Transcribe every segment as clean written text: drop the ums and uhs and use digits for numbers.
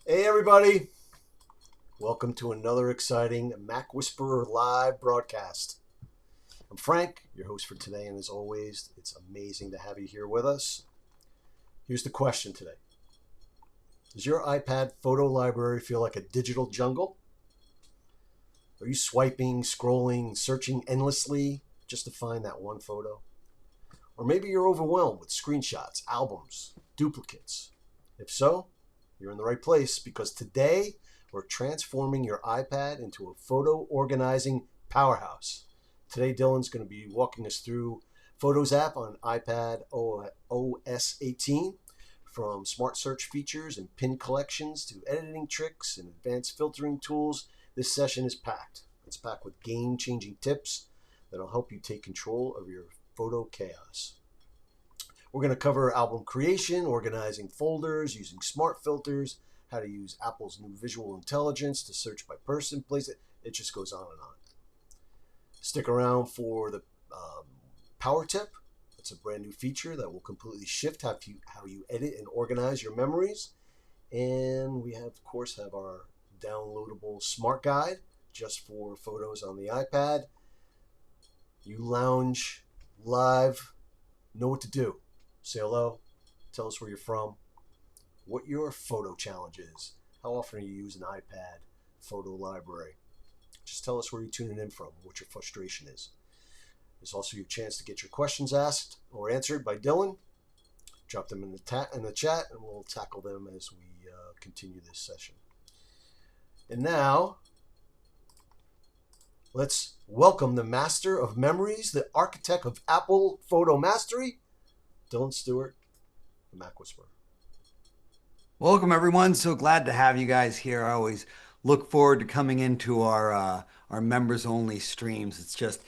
Hey everybody, welcome to another exciting MacWhisperer live broadcast. I'm Frank, your host for today, and as always, it's amazing to have you here with us. Here's the question today. Does your iPad photo library feel like a digital jungle? Are you swiping, scrolling, searching endlessly just to find that one photo? Or maybe you're overwhelmed with screenshots, albums, duplicates. If so, you're in the right place because today we're transforming your iPad into a photo organizing powerhouse. Today, Dylan's going to be walking us through Photos app on iPad OS 18, from smart search features and pin collections to editing tricks and advanced filtering tools. This session is packed. It's packed with game-changing tips that'll help you take control of your photo chaos. We're going to cover album creation, organizing folders, using smart filters, how to use Apple's new visual intelligence to search by person, place it. It just goes on and on. Stick around for the Power Tip. It's a brand new feature that will completely shift how you edit and organize your memories. And we have, of course, have our downloadable smart guide just for photos on the iPad. You lounge live, know what to do. Say hello, tell us where you're from, what your photo challenge is, how often you use an iPad photo library. Just tell us where you're tuning in from, what your frustration is. There's also your chance to get your questions asked or answered by Dylan. Drop them in the chat, and we'll tackle them as we continue this session. And now, let's welcome the master of memories, the architect of Apple photo mastery, Dylan Stewart, the MacWhisperer. Welcome, everyone. So glad to have you guys here. I always look forward to coming into our members only streams. It's just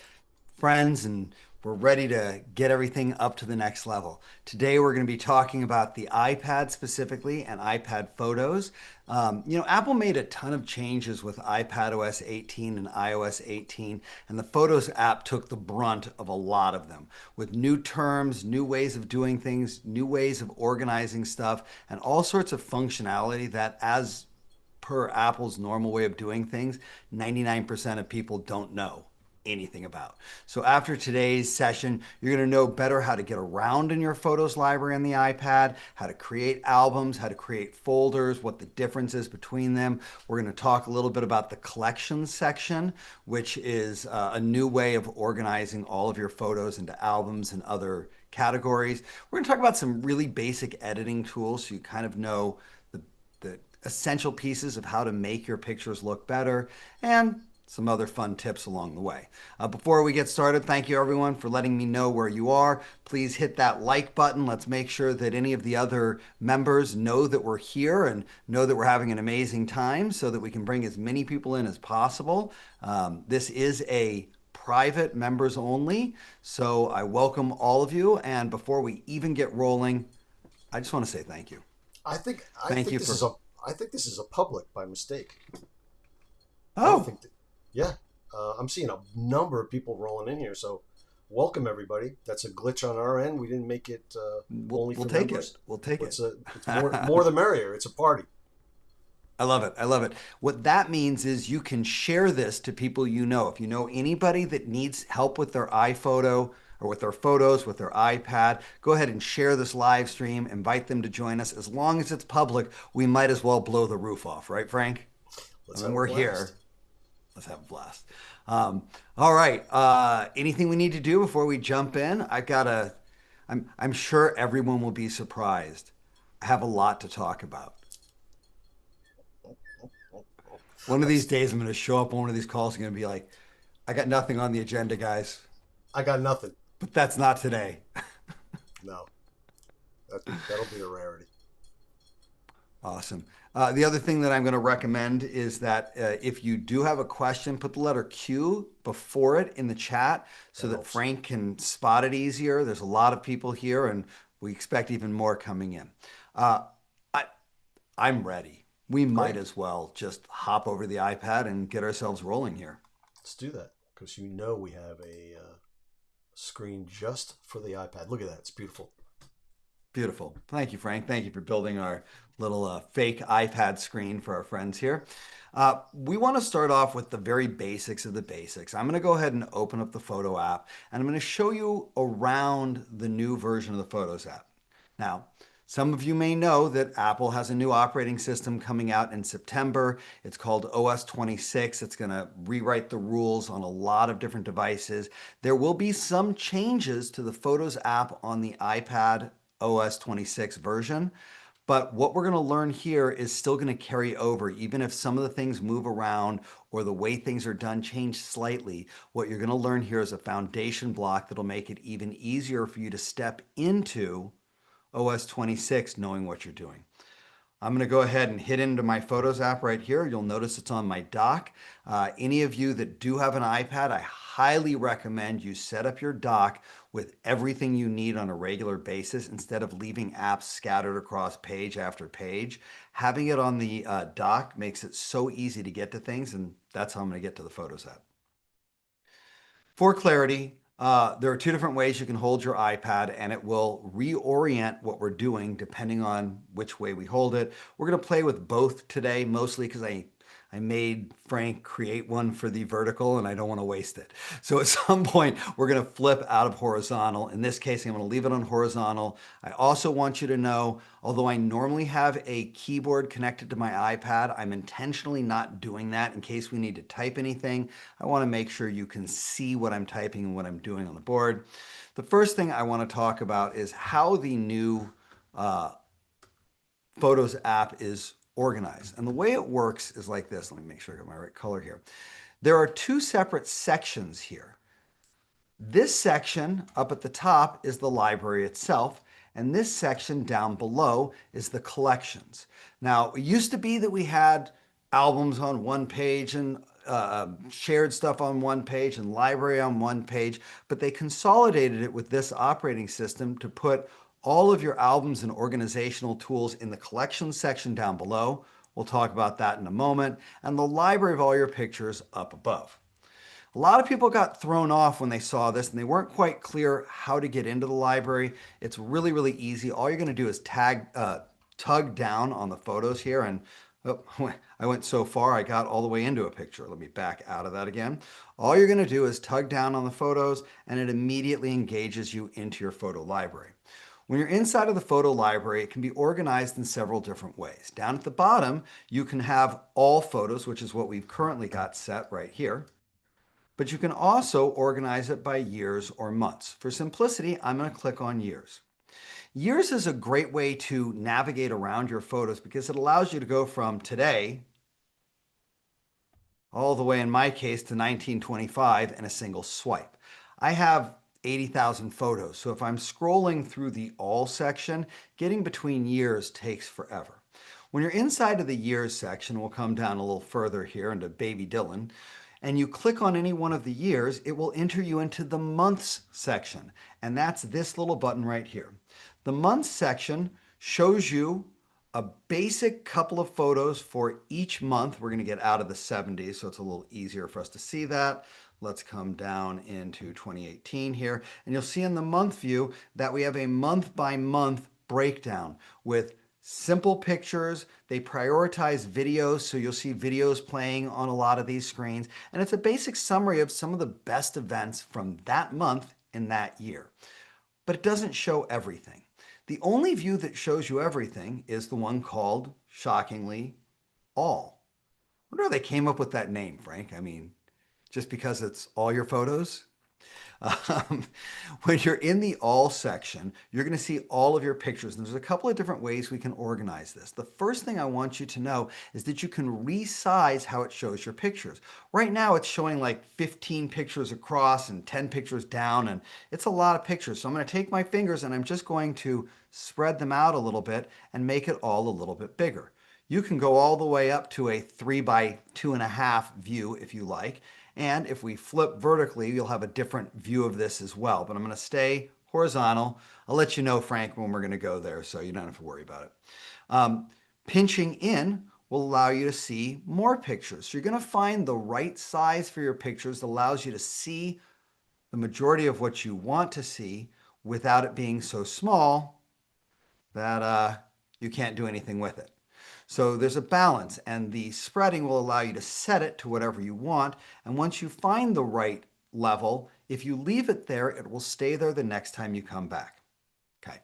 friends, and we're ready to get everything up to the next level. Today, we're going to be talking about the iPad specifically and iPad photos. Apple made a ton of changes with iPadOS 18 and iOS 18, and the Photos app took the brunt of a lot of them with new terms, new ways of doing things, new ways of organizing stuff, and all sorts of functionality that, as per Apple's normal way of doing things, 99% of people don't know anything about. So after today's session, you're going to know better how to get around in your photos library on the iPad, how to create albums, how to create folders, what the difference is between them. We're going to talk a little bit about the collections section, which is a new way of organizing all of your photos into albums and other categories. We're going to talk about some really basic editing tools so you kind of know the essential pieces of how to make your pictures look better, and some other fun tips along the way. Before we get started, thank you everyone for letting me know where you are. Please hit that like button. Let's make sure that any of the other members know that we're here and know that we're having an amazing time so that we can bring as many people in as possible. This is a private members only, so I welcome all of you. And before we even get rolling, I just want to say thank you. I think I Thank think you this for. is a I think this is a public by mistake. I don't Oh, think that. Yeah, I'm seeing a number of people rolling in here. So, welcome everybody. That's a glitch on our end. We didn't make it we'll, only we'll for take it. members. We'll take it. It's more the merrier. It's a party. I love it. I love it. What that means is you can share this to people you know. If you know anybody that needs help with their iPhoto or with their photos, with their iPad, go ahead and share this live stream. Invite them to join us. As long as it's public, we might as well blow the roof off, right, Frank? I Let's mean, have a we're blast. here. Let's have a blast. All right. Anything we need to do before we jump in? I'm sure everyone will be surprised. I have a lot to talk about. One of these That's days, I'm going to show up on one of these calls and going to be like, I got nothing on the agenda, guys. I got nothing. But that's not today. No, that'll be a rarity. Awesome. The other thing that I'm going to recommend is that if you do have a question, put the letter Q before it in the chat so That that helps. Frank can spot it easier. There's a lot of people here, and we expect even more coming in. Uh, I, I'm ready. We might Great. as well just hop over the iPad and get ourselves rolling here. Let's do that because we have a screen just for the iPad. Look at that. It's beautiful. Beautiful. Thank you, Frank. Thank you for building our little fake iPad screen for our friends here. We want to start off with the very basics of the basics. I'm going to go ahead and open up the Photo app, and I'm going to show you around the new version of the Photos app. Now, some of you may know that Apple has a new operating system coming out in September. It's called OS 26. It's going to rewrite the rules on a lot of different devices. There will be some changes to the Photos app on the iPad OS 26 version. But what we're going to learn here is still going to carry over, even if some of the things move around or the way things are done change slightly. What you're going to learn here is a foundation block that'll make it even easier for you to step into OS 26 knowing what you're doing. I'm going to go ahead and hit into my Photos app right here. You'll notice it's on my dock. Any of you that do have an iPad, I highly recommend you set up your dock with everything you need on a regular basis instead of leaving apps scattered across page after page. Having it on the dock makes it so easy to get to things, and that's how I'm going to get to the Photos app. For clarity, there are two different ways you can hold your iPad and it will reorient what we're doing depending on which way we hold it. We're going to play with both today, mostly because I made Frank create one for the vertical and I don't want to waste it. So at some point, we're going to flip out of horizontal. In this case, I'm going to leave it on horizontal. I also want you to know, although I normally have a keyboard connected to my iPad, I'm intentionally not doing that in case we need to type anything. I want to make sure you can see what I'm typing and what I'm doing on the board. The first thing I want to talk about is how the new Photos app is organized. And the way it works is like this. Let me make sure I got my right color here. There are two separate sections here. This section up at the top is the library itself, and this section down below is the collections. Now, it used to be that we had albums on one page and shared stuff on one page and library on one page, but they consolidated it with this operating system to put all of your albums and organizational tools in the collections section down below. We'll talk about that in a moment, and the library of all your pictures up above. A lot of people got thrown off when they saw this and they weren't quite clear how to get into the library. It's really, really easy. All you're going to do is tug down on the photos here and oh, I went so far I got all the way into a picture. Let me back out of that again. All you're going to do is tug down on the photos and it immediately engages you into your photo library. When you're inside of the photo library, it can be organized in several different ways. Down at the bottom, you can have all photos, which is what we've currently got set right here. But you can also organize it by years or months. For simplicity, I'm going to click on years. Years is a great way to navigate around your photos because it allows you to go from today all the way, in my case, to 1925 in a single swipe. I have 80,000 photos, so if I'm scrolling through the all section, getting between years takes forever. When you're inside of the years section, we'll come down a little further here into Baby Dylan, and you click on any one of the years, it will enter you into the months section. And that's this little button right here. The months section shows you a basic couple of photos for each month. We're going to get out of the 70s, so it's a little easier for us to see that. Let's come down into 2018 here. And you'll see in the month view that we have a month by month breakdown with simple pictures. They prioritize videos, so you'll see videos playing on a lot of these screens. And it's a basic summary of some of the best events from that month in that year. But it doesn't show everything. The only view that shows you everything is the one called, shockingly, All. I wonder how they came up with that name, Frank. I mean, just because it's all your photos? Um, when you're in the all section, you're going to see all of your pictures. And there's a couple of different ways we can organize this. The first thing I want you to know is that you can resize how it shows your pictures. Right now, it's showing like 15 pictures across and 10 pictures down, and it's a lot of pictures. So I'm going to take my fingers and I'm just going to spread them out a little bit and make it all a little bit bigger. You can go all the way up to a 3 by 2.5 view if you like. And if we flip vertically, you'll have a different view of this as well. But I'm going to stay horizontal. I'll let you know, Frank, when we're going to go there, so you don't have to worry about it. Pinching in will allow you to see more pictures. So you're going to find the right size for your pictures that allows you to see the majority of what you want to see without it being so small that you can't do anything with it. So there's a balance, and the spreading will allow you to set it to whatever you want. And once you find the right level, if you leave it there, it will stay there the next time you come back. Okay.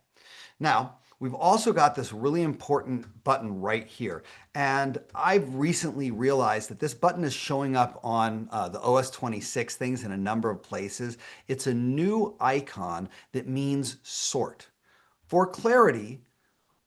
Now, we've also got this really important button right here. And I've recently realized that this button is showing up on the OS 26 things in a number of places. It's a new icon that means sort. For clarity,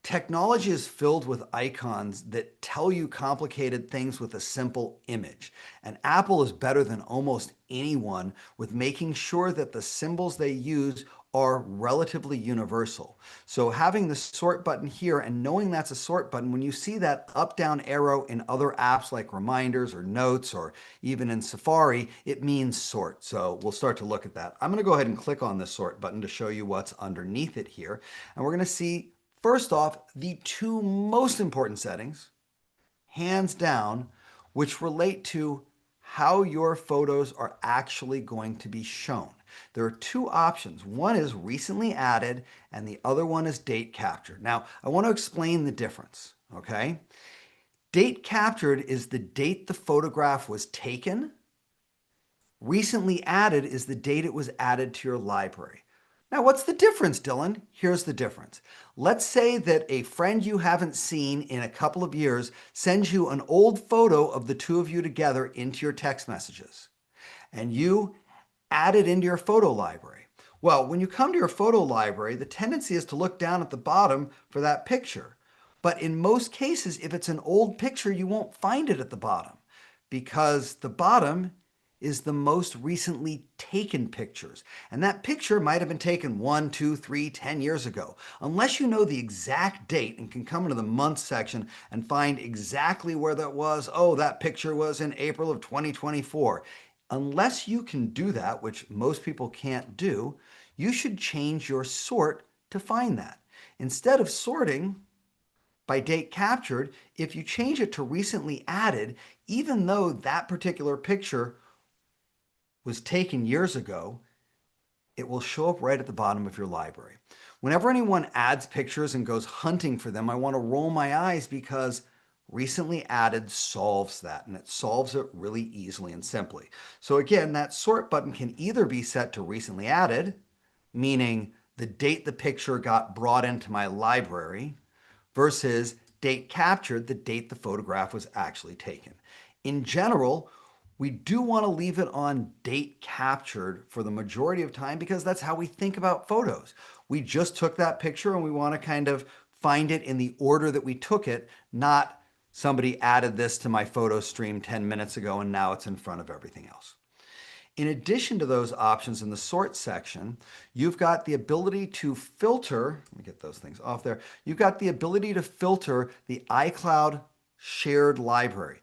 technology is filled with icons that tell you complicated things with a simple image. And Apple is better than almost anyone with making sure that the symbols they use are relatively universal. So having the sort button here and knowing that's a sort button, when you see that up-down arrow in other apps like Reminders or Notes or even in Safari, it means sort. So we'll start to look at that. I'm going to go ahead and click on the sort button to show you what's underneath it here. And we're going to see, first off, the two most important settings, hands down, which relate to how your photos are actually going to be shown. There are two options. One is recently added, and the other one is date captured. Now, I want to explain the difference, okay? Date captured is the date the photograph was taken. Recently added is the date it was added to your library. Now, what's the difference, Dylan? Here's the difference. Let's say that a friend you haven't seen in a couple of years sends you an old photo of the two of you together into your text messages, and you add it into your photo library. Well, when you come to your photo library, the tendency is to look down at the bottom for that picture. But in most cases, if it's an old picture, you won't find it at the bottom because the bottom is the most recently taken pictures. And that picture might have been taken 1, 2, 3, 10 years ago. Unless you know the exact date and can come into the month section and find exactly where that was, oh, that picture was in April of 2024. Unless you can do that, which most people can't do, you should change your sort to find that. Instead of sorting by date captured, if you change it to recently added, even though that particular picture was taken years ago, it will show up right at the bottom of your library. Whenever anyone adds pictures and goes hunting for them, I want to roll my eyes because recently added solves that, and it solves it really easily and simply. So again, that sort button can either be set to recently added, meaning the date the picture got brought into my library, versus date captured, the date the photograph was actually taken. In general, we do want to leave it on date captured for the majority of time because that's how we think about photos. We just took that picture and we want to kind of find it in the order that we took it, not somebody added this to my photo stream 10 minutes ago and now it's in front of everything else. In addition to those options in the sort section, you've got the ability to filter, let me get those things off there. You've got the ability to filter the iCloud shared library.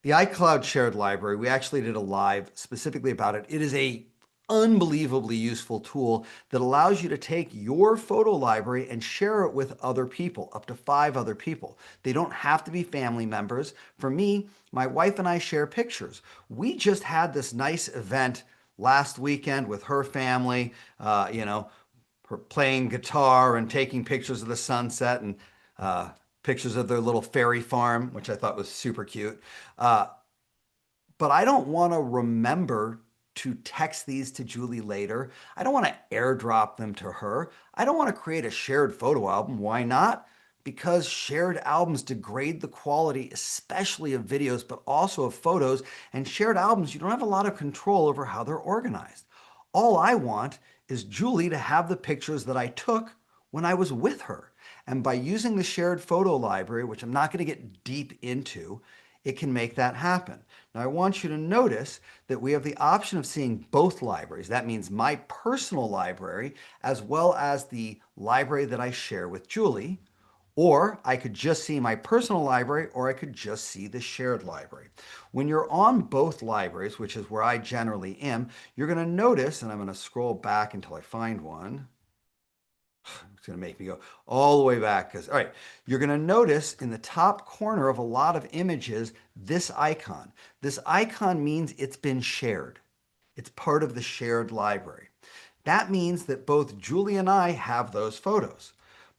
The iCloud shared library, we actually did a live specifically about it. It is a unbelievably useful tool that allows you to take your photo library and share it with other people, up to 5 other people. They don't have to be family members. For me, my wife and I share pictures. We just had this nice event last weekend with her family, her playing guitar and taking pictures of the sunset and pictures of their little fairy farm, which I thought was super cute. But I don't want to remember to text these to Julie later. I don't want to airdrop them to her. I don't want to create a shared photo album. Why not? Because shared albums degrade the quality, especially of videos, but also of photos. And shared albums, you don't have a lot of control over how they're organized. All I want is Julie to have the pictures that I took when I was with her. And by using the shared photo library, which I'm not going to get deep into, it can make that happen. Now, I want you to notice that we have the option of seeing both libraries. That means my personal library, as well as the library that I share with Julie. Or I could just see my personal library, or I could just see the shared library. When you're on both libraries, which is where I generally am, you're going to notice, and I'm going to scroll back until I find one. It's going to make me go all the way back because, all right, you're going to notice in the top corner of a lot of images, this icon. This icon means it's been shared. It's part of the shared library. That means that both Julie and I have those photos.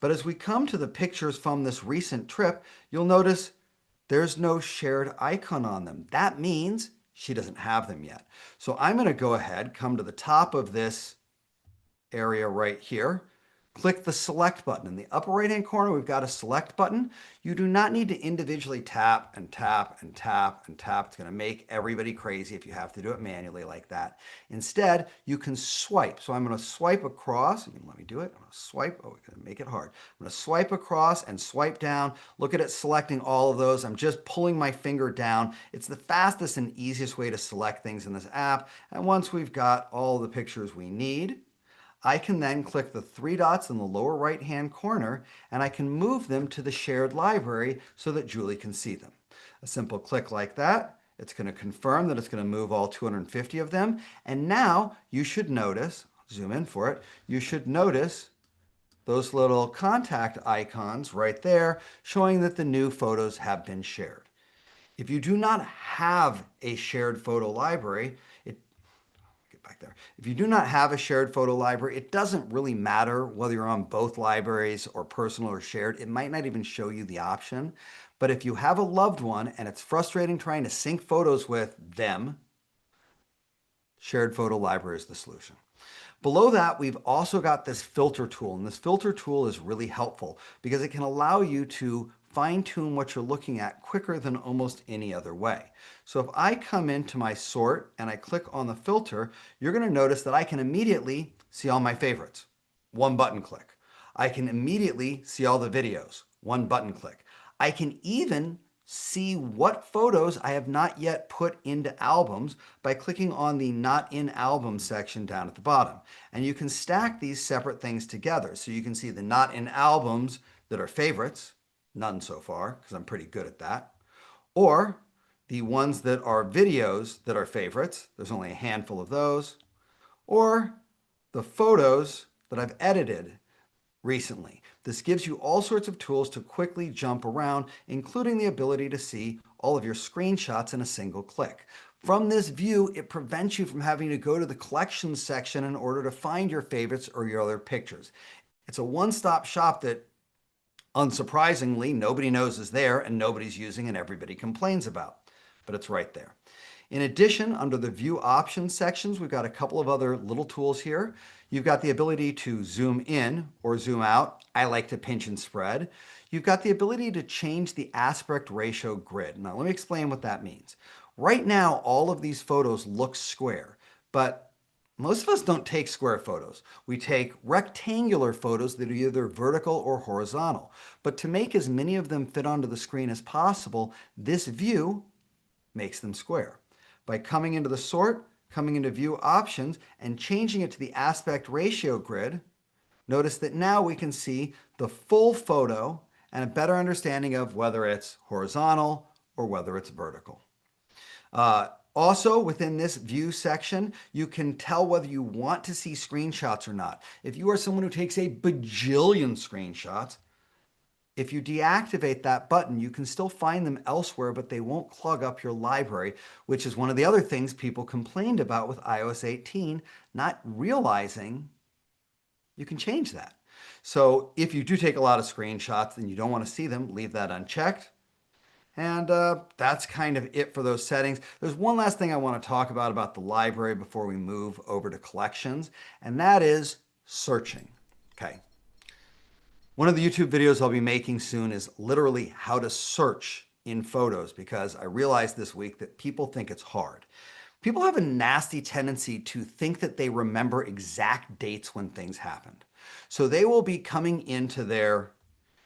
But as we come to the pictures from this recent trip, you'll notice there's no shared icon on them. That means she doesn't have them yet. So I'm going to go ahead, come to the top of this area right here, click the select button. In the upper right hand corner, we've got a select button. You do not need to individually tap and tap and tap and tap. It's going to make everybody crazy if you have to do it manually like that. Instead, you can swipe. So I'm going to swipe across. You can let me do it. I'm going to swipe. Oh, we're going to make it hard. I'm going to swipe across and swipe down. Look at it selecting all of those. I'm just pulling my finger down. It's the fastest and easiest way to select things in this app. And once we've got all the pictures we need, I can then click the three dots in the lower right hand corner and I can move them to the shared library so that Julie can see them. A simple click like that, it's going to confirm that it's going to move all 250 of them. And now you should notice, zoom in for it, you should notice those little contact icons right there showing that the new photos have been shared. If you do not have a shared photo library, back there. If you do not have a shared photo library, it doesn't really matter whether you're on both libraries or personal or shared. It might not even show you the option. But if you have a loved one and it's frustrating trying to sync photos with them, shared photo library is the solution. Below that, we've also got this filter tool, and this filter tool is really helpful because it can allow you to fine-tune what you're looking at quicker than almost any other way. So if I come into my sort and I click on the filter, you're going to notice that I can immediately see all my favorites. One button click. I can immediately see all the videos. One button click. I can even see what photos I have not yet put into albums by clicking on the Not in Album section down at the bottom. And you can stack these separate things together. So you can see the Not in Albums that are favorites, none so far, because I'm pretty good at that. Or the ones that are videos that are favorites, there's only a handful of those. Or the photos that I've edited recently. This gives you all sorts of tools to quickly jump around, including the ability to see all of your screenshots in a single click. From this view, it prevents you from having to go to the collections section in order to find your favorites or your other pictures. It's a one-stop shop that, unsurprisingly, nobody knows is there and nobody's using and everybody complains about, but it's right there. In addition, under the View Options sections, we've got a couple of other little tools here. You've got the ability to zoom in or zoom out. I like to pinch and spread. You've got the ability to change the aspect ratio grid. Now, let me explain what that means. Right now, all of these photos look square, but most of us don't take square photos. We take rectangular photos that are either vertical or horizontal. But to make as many of them fit onto the screen as possible, this view makes them square. By coming into the sort, coming into View Options, and changing it to the aspect ratio grid, notice that now we can see the full photo and a better understanding of whether it's horizontal or whether it's vertical. Also, within this view section, you can tell whether you want to see screenshots or not. If you are someone who takes a bajillion screenshots, if you deactivate that button, you can still find them elsewhere, but they won't clog up your library, which is one of the other things people complained about with iOS 18, not realizing you can change that. So if you do take a lot of screenshots and you don't want to see them, leave that unchecked. And that's kind of it for those settings. There's one last thing I want to talk about the library before we move over to collections, and that is searching. Okay. One of the YouTube videos I'll be making soon is literally how to search in photos, because I realized this week that people think it's hard. People have a nasty tendency to think that they remember exact dates when things happened. So they will be coming into their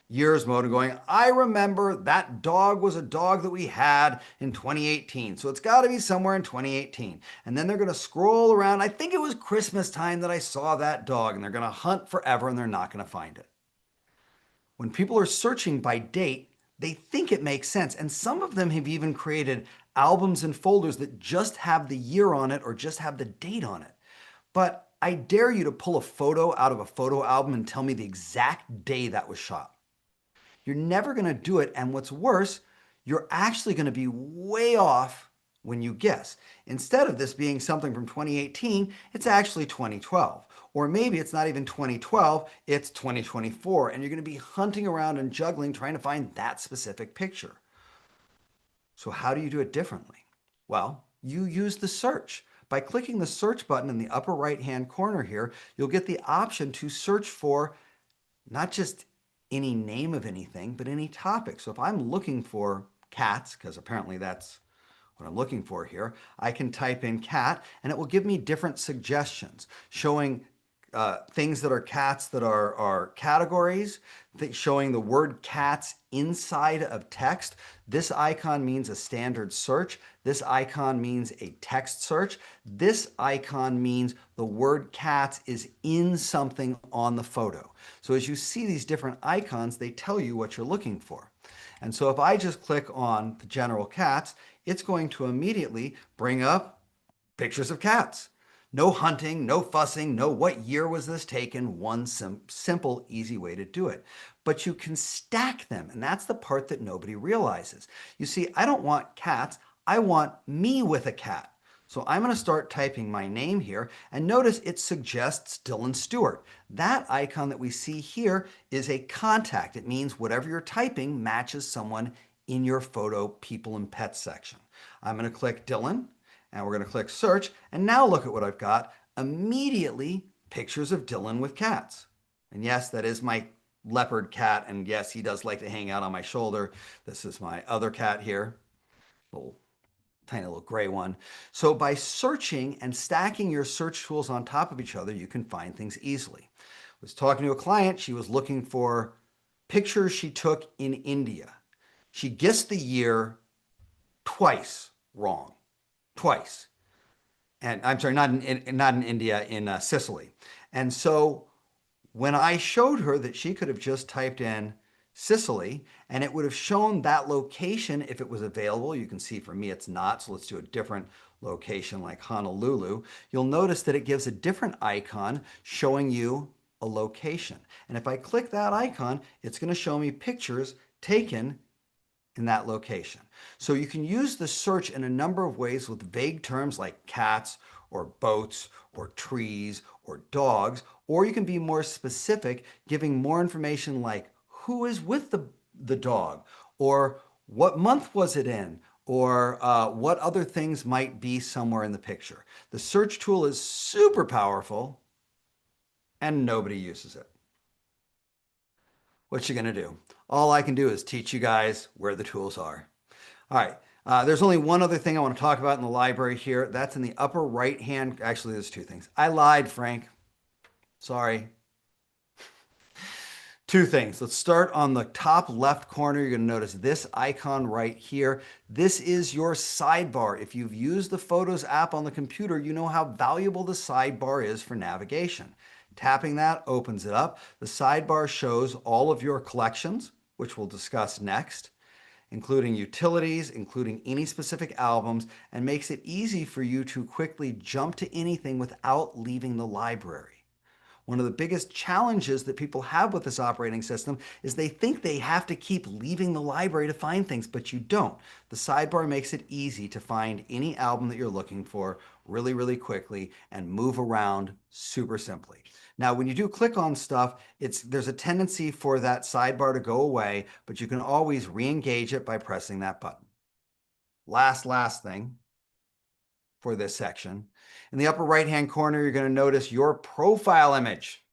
years mode and going, I remember that dog was a dog that we had in 2018. So it's got to be somewhere in 2018. And then they're going to scroll around. I think it was Christmas time that I saw that dog, and they're going to hunt forever and they're not going to find it. When people are searching by date, they think it makes sense. And some of them have even created albums and folders that just have the year on it or just have the date on it. But I dare you to pull a photo out of a photo album and tell me the exact day that was shot. You're never going to do it. And what's worse, you're actually going to be way off when you guess. Instead of this being something from 2018, it's actually 2012. Or maybe it's not even 2012, it's 2024, and you're going to be hunting around and juggling trying to find that specific picture. So how do you do it differently? Well, you use the search. By clicking the search button in the upper right-hand corner here, you'll get the option to search for not just any name of anything, but any topic. So if I'm looking for cats, because apparently that's what I'm looking for here, I can type in cat and it will give me different suggestions showing things that are cats that are categories, showing the word cats inside of text. This icon means a standard search. This icon means a text search. This icon means the word cats is in something on the photo. So as you see these different icons, they tell you what you're looking for. And so if I just click on the general cats, it's going to immediately bring up pictures of cats. No hunting, no fussing, no what year was this taken, one simple, easy way to do it. But you can stack them, and that's the part that nobody realizes. You see, I don't want cats, I want me with a cat. So I'm going to start typing my name here, and notice it suggests Dylan Stewart. That icon that we see here is a contact. It means whatever you're typing matches someone in your photo, people, and pets section. I'm going to click Dylan, and we're going to click search, and now look at what I've got. Immediately, pictures of Dylan with cats. And yes, that is my leopard cat, and yes, he does like to hang out on my shoulder. This is my other cat here, little tiny little gray one. So by searching and stacking your search tools on top of each other, you can find things easily. I was talking to a client, she was looking for pictures she took in India. She guessed the year twice wrong. Twice. And I'm sorry, not in India, in Sicily. And so when I showed her that she could have just typed in Sicily and it would have shown that location if it was available. You can see for me it's not, so let's do a different location like Honolulu. You'll notice that it gives a different icon showing you a location. And if I click that icon, it's going to show me pictures taken in that location. So you can use the search in a number of ways with vague terms like cats or boats or trees or dogs, or you can be more specific, giving more information like who is with the dog, or what month was it in, or what other things might be somewhere in the picture. The search tool is super powerful and nobody uses it. What you gonna do? All I can do is teach you guys where the tools are. All right, there's only one other thing I want to talk about in the library here. That's in the upper right hand. Actually, there's two things. I lied, Frank. Sorry. Two things. Let's start on the top left corner. You're going to notice this icon right here. This is your sidebar. If you've used the Photos app on the computer, you know how valuable the sidebar is for navigation. Tapping that opens it up. The sidebar shows all of your collections, which we'll discuss next, including utilities, including any specific albums, and makes it easy for you to quickly jump to anything without leaving the library. One of the biggest challenges that people have with this operating system is they think they have to keep leaving the library to find things, but you don't. The sidebar makes it easy to find any album that you're looking for really, really quickly and move around super simply. Now, when you do click on stuff, there's a tendency for that sidebar to go away, but you can always re-engage it by pressing that button. Last thing for this section. In the upper right-hand corner, you're going to notice your profile image.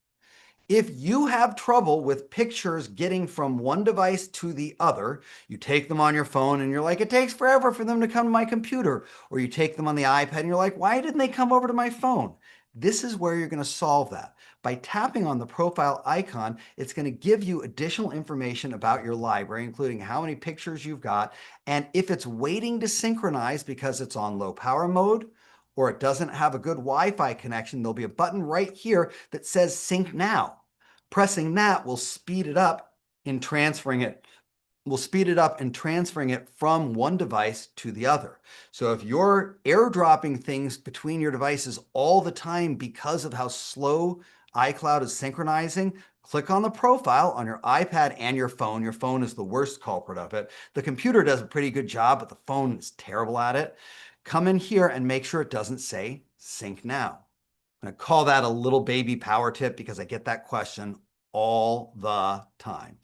If you have trouble with pictures getting from one device to the other, you take them on your phone and you're like, it takes forever for them to come to my computer. Or you take them on the iPad and you're like, why didn't they come over to my phone? This is where you're going to solve that. By tapping on the profile icon, it's going to give you additional information about your library, including how many pictures you've got, and if it's waiting to synchronize because it's on low power mode, or it doesn't have a good Wi-Fi connection, there'll be a button right here that says Sync Now. Pressing that will speed it up in transferring it. Will speed it up and transferring it from one device to the other. So if you're airdropping things between your devices all the time because of how slow iCloud is synchronizing, click on the profile on your iPad and your phone. Your phone is the worst culprit of it. The computer does a pretty good job, but the phone is terrible at it. come in here and make sure it doesn't say sync now. I'm going to call that a little baby power tip because I get that question all the time.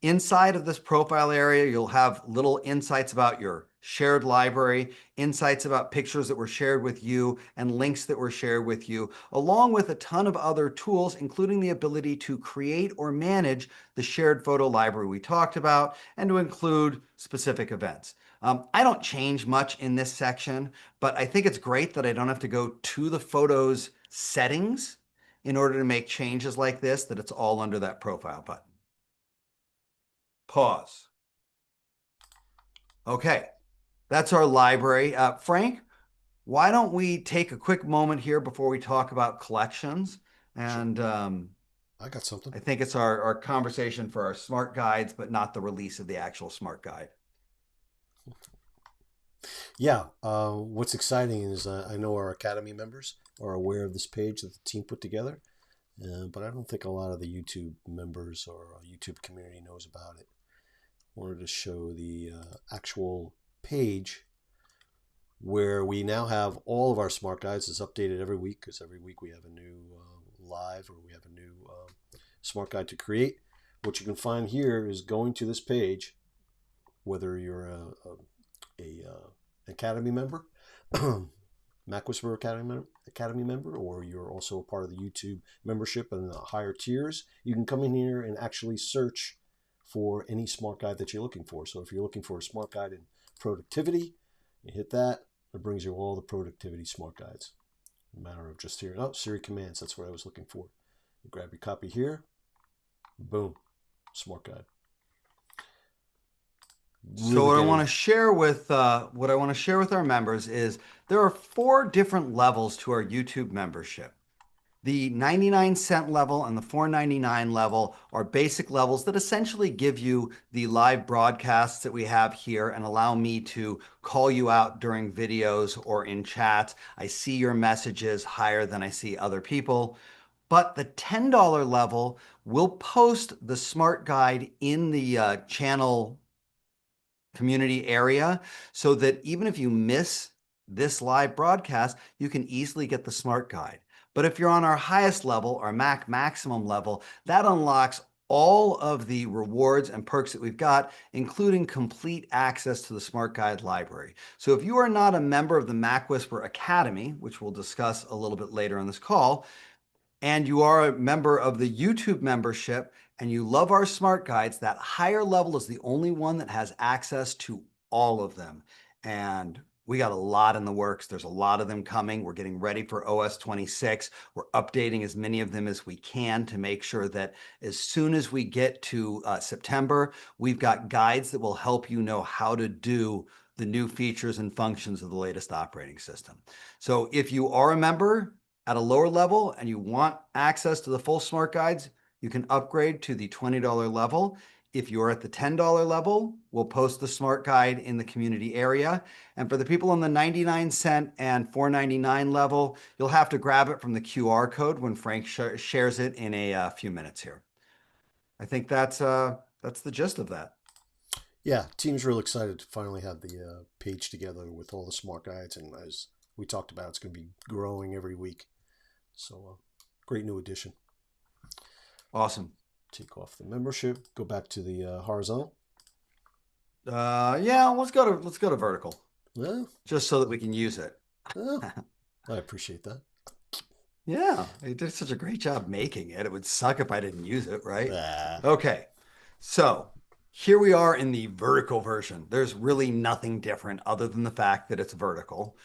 Inside of this profile area, you'll have little insights about your shared library, insights about pictures that were shared with you, and links that were shared with you, along with a ton of other tools, including the ability to create or manage the shared photo library we talked about, and to include specific events. I don't change much in this section, but I think it's great that I don't have to go to the photos settings in order to make changes like this, that it's all under that profile button. Pause. Okay, that's our library. Frank, why don't we take a quick moment here before we talk about collections? Sure. And I got something. I think it's our conversation for our smart guides, but not the release of the actual smart guide. Yeah. What's exciting is I know our Academy members are aware of this page that the team put together, but I don't think a lot of the YouTube members or YouTube community knows about it. Wanted to show the actual page where we now have all of our smart guides. It's updated every week because every week we have a new live or we have a new smart guide to create. What you can find here is going to this page, whether you're a Academy member, MacWhisperer Academy member, or you're also a part of the YouTube membership and the higher tiers, you can come in here and actually search for any smart guide that you're looking for. So if you're looking for a smart guide in productivity, you hit that, it brings you all the productivity smart guides. A matter of just here, oh, Siri commands, that's what I was looking for. You grab your copy here, boom, smart guide. So what I want to share with our members is there are 4 different levels to our YouTube membership. The 99-cent level and the $4.99 level are basic levels that essentially give you the live broadcasts that we have here and allow me to call you out during videos or in chats. I see your messages higher than I see other people. But the $10 level will post the smart guide in the channel community area so that even if you miss this live broadcast, you can easily get the smart guide. But if you're on our highest level, our Mac maximum level, that unlocks all of the rewards and perks that we've got, including complete access to the smart guide library. So if you are not a member of the MacWhisperer Academy, which we'll discuss a little bit later on this call, and you are a member of the YouTube membership and you love our smart guides, that higher level is the only one that has access to all of them. And we got a lot in the works. There's a lot of them coming. We're getting ready for OS 26. We're updating as many of them as we can to make sure that as soon as we get to September, we've got guides that will help you know how to do the new features and functions of the latest operating system. So if you are a member at a lower level and you want access to the full smart guides, you can upgrade to the $20 level. If you're at the $10 level, we'll post the smart guide in the community area. And for the people on the 99-cent and $4.99 level, you'll have to grab it from the QR code when Frank shares it in a few minutes here. I think that's the gist of that. Yeah, team's real excited to finally have the page together with all the smart guides, and as we talked about, it's going to be growing every week. So, great new addition. Awesome. Take off the membership. Go back to the horizontal. Yeah, let's go to vertical. Yeah. Just so that we can use it. I appreciate that. Yeah, you did such a great job making it. It would suck if I didn't use it, right? Ah. Okay, so here we are in the vertical version. There's really nothing different other than the fact that it's vertical.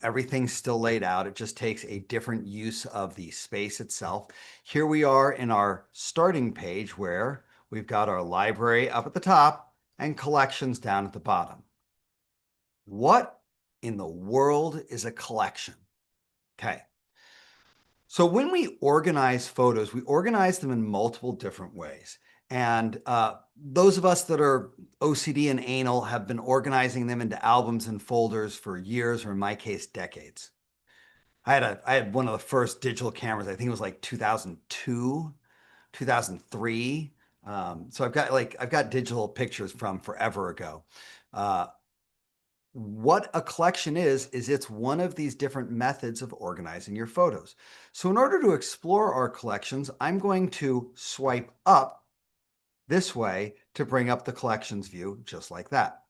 Everything's still laid out. It just takes a different use of the space itself. Here we are in our starting page where we've got our library up at the top and collections down at the bottom. What in the world is a collection? Okay. So when we organize photos, we organize them in multiple different ways. And those of us that are OCD and anal have been organizing them into albums and folders for years, or in my case, decades. I had one of the first digital cameras, I think it was like 2002, 2003. So I've got digital pictures from forever ago. what a collection is it's one of these different methods of organizing your photos. So in order to explore our collections, I'm going to swipe up this way to bring up the collections view just like that.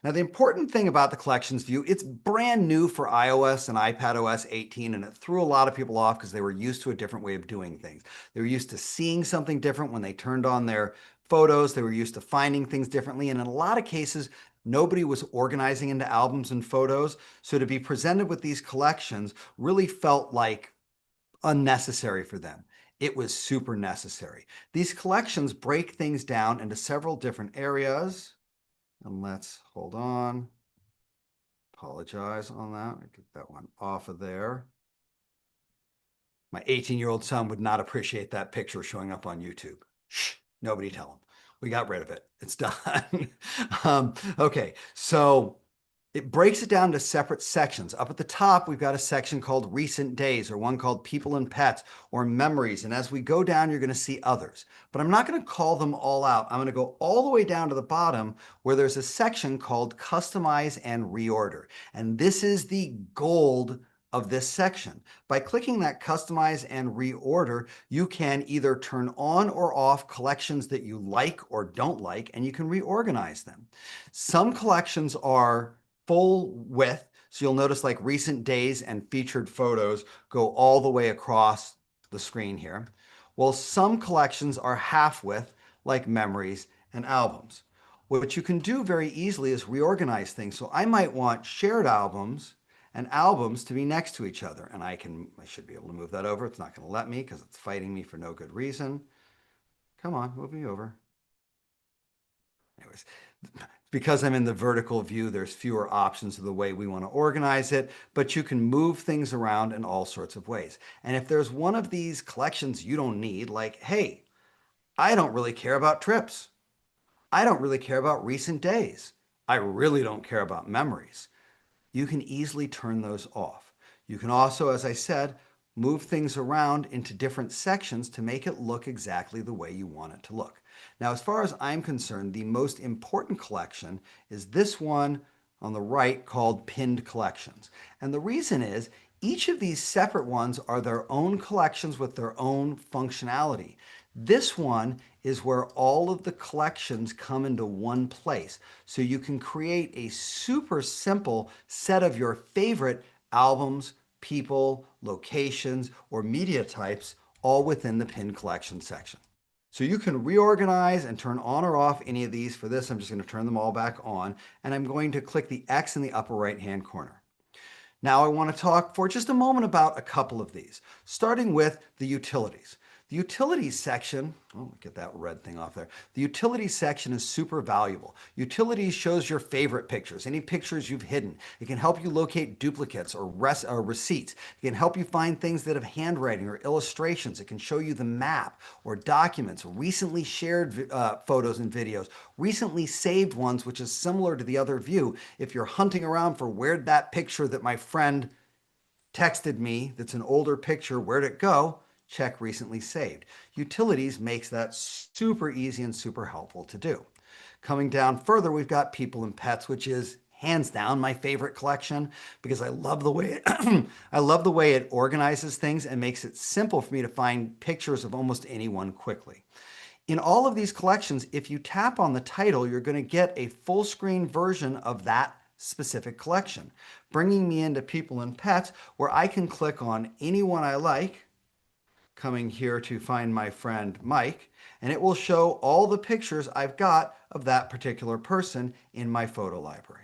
Now, the important thing about the collections view, it's brand new for iOS and iPadOS 18, and it threw a lot of people off because they were used to a different way of doing things. They were used to seeing something different when they turned on their photos. They were used to finding things differently, and in a lot of cases, nobody was organizing into albums and photos. So to be presented with these collections really felt like unnecessary for them. It was super necessary. These collections break things down into several different areas. And let's hold on. Apologize on that. Get that one off of there. My 18-year-old son would not appreciate that picture showing up on YouTube. Shh, nobody tell him. We got rid of it. It's done. Okay, so it breaks it down to separate sections. Up at the top, we've got a section called Recent Days, or one called People and Pets, or Memories. And as we go down, you're going to see others. But I'm not going to call them all out. I'm going to go all the way down to the bottom where there's a section called Customize and Reorder. And this is the gold of this section. By clicking that Customize and Reorder, you can either turn on or off collections that you like or don't like, and you can reorganize them. Some collections are full width. So you'll notice like recent days and featured photos go all the way across the screen here. Well, some collections are half width, like memories and albums. What you can do very easily is reorganize things. So I might want shared albums and albums to be next to each other. And I should be able to move that over. It's not going to let me because it's fighting me for no good reason. Come on, move me over. Anyways, because I'm in the vertical view, there's fewer options of the way we want to organize it, but you can move things around in all sorts of ways. And if there's one of these collections you don't need, like, hey, I don't really care about trips. I don't really care about recent days. I really don't care about memories. You can easily turn those off. You can also, as I said, move things around into different sections to make it look exactly the way you want it to look. Now, as far as I'm concerned, the most important collection is this one on the right called Pinned Collections. And the reason is each of these separate ones are their own collections with their own functionality. This one is where all of the collections come into one place. So you can create a super simple set of your favorite albums, people, locations, or media types all within the Pinned Collection section. So you can reorganize and turn on or off any of these. For this, I'm just going to turn them all back on, and I'm going to click the X in the upper right-hand corner. Now I want to talk for just a moment about a couple of these, starting with the utilities. The utilities section, oh, get that red thing off there. The utilities section is super valuable. Utilities shows your favorite pictures, any pictures you've hidden. It can help you locate duplicates or receipts. It can help you find things that have handwriting or illustrations. It can show you the map or documents, recently shared photos and videos, recently saved ones, which is similar to the other view. If you're hunting around for where'd that picture that my friend texted me that's an older picture, where'd it go? Check recently saved. Utilities makes that super easy and super helpful to do. Coming down further, we've got people and pets, which is hands down my favorite collection because I love the way it I love the way it organizes things and makes it simple for me to find pictures of almost anyone quickly. In all of these collections, if you tap on the title, you're going to get a full screen version of that specific collection, bringing me into people and pets where I can click on anyone I like, coming here to find my friend Mike, and it will show all the pictures I've got of that particular person in my photo library.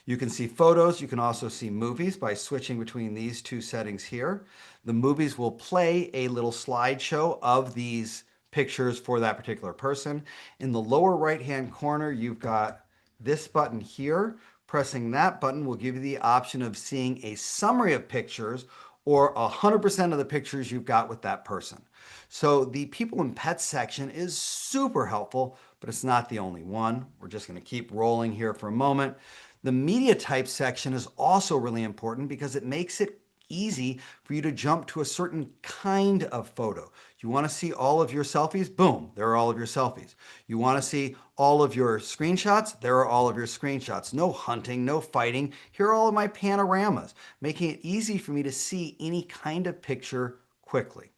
You can see photos. You can also see movies by switching between these two settings here. The movies will play a little slideshow of these pictures for that particular person. In the lower right-hand corner, you've got this button here. Pressing that button will give you the option of seeing a summary of pictures or 100% of the pictures you've got with that person. So the people and pets section is super helpful, but it's not the only one. We're just going to keep rolling here for a moment. The media type section is also really important because it makes it easy for you to jump to a certain kind of photo. You want to see all of your selfies? Boom, there are all of your selfies. You want to see all of your screenshots? There are all of your screenshots. No hunting, no fighting. Here are all of my panoramas, making it easy for me to see any kind of picture quickly.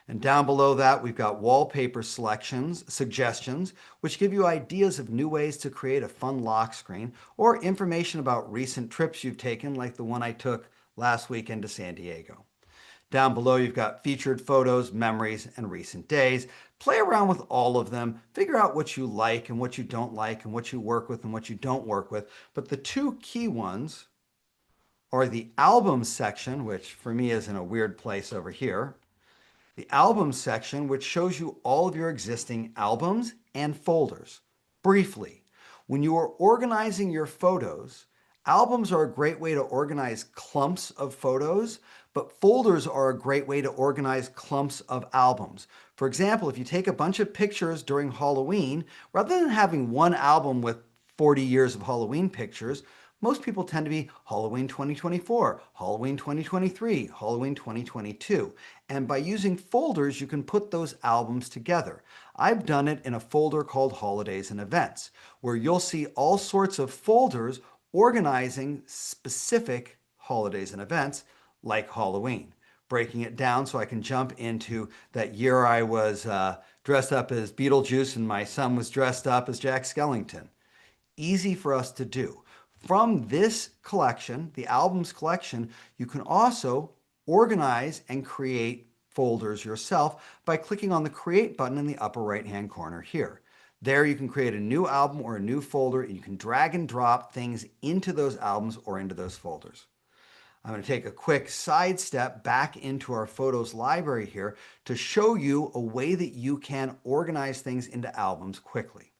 And down below that, we've got wallpaper suggestions, which give you ideas of new ways to create a fun lock screen, or information about recent trips you've taken, like the one I took last weekend to San Diego. Down below, you've got featured photos, memories, and recent days. Play around with all of them. Figure out what you like and what you don't like, and what you work with and what you don't work with. But the two key ones are the albums section, which for me is in a weird place over here, the albums section, which shows you all of your existing albums and folders. Briefly, when you are organizing your photos, albums are a great way to organize clumps of photos, but folders are a great way to organize clumps of albums. For example, if you take a bunch of pictures during Halloween, rather than having one album with 40 years of Halloween pictures, most people tend to be Halloween 2024, Halloween 2023, Halloween 2022. And by using folders, you can put those albums together. I've done it in a folder called Holidays and Events, where you'll see all sorts of folders organizing specific holidays and events like Halloween. Breaking it down so I can jump into that year I was dressed up as Beetlejuice and my son was dressed up as Jack Skellington. Easy for us to do. From this collection, the albums collection, you can also organize and create folders yourself by clicking on the Create button in the upper right-hand corner here. There you can create a new album or a new folder, and you can drag and drop things into those albums or into those folders. I'm going to take a quick side step back into our photos library here to show you a way that you can organize things into albums quickly.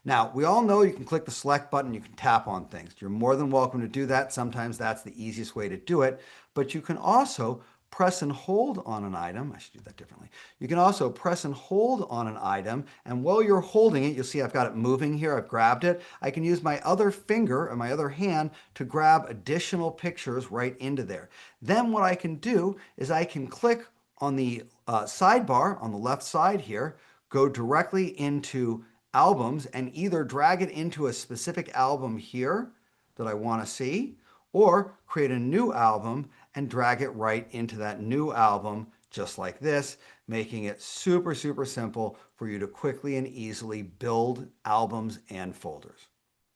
Now, we all know you can click the select button, you can tap on things. You're more than welcome to do that. Sometimes that's the easiest way to do it, but you can also press and hold on an item. I should do that differently. You can also press and hold on an item, and while you're holding it, you'll see I've got it moving here. I've grabbed it. I can use my other finger or my other hand to grab additional pictures right into there. Then what I can do is I can click on the sidebar on the left side here, go directly into albums and either drag it into a specific album here that I want to see, or create a new album and drag it right into that new album just like this, making it super, super simple for you to quickly and easily build albums and folders.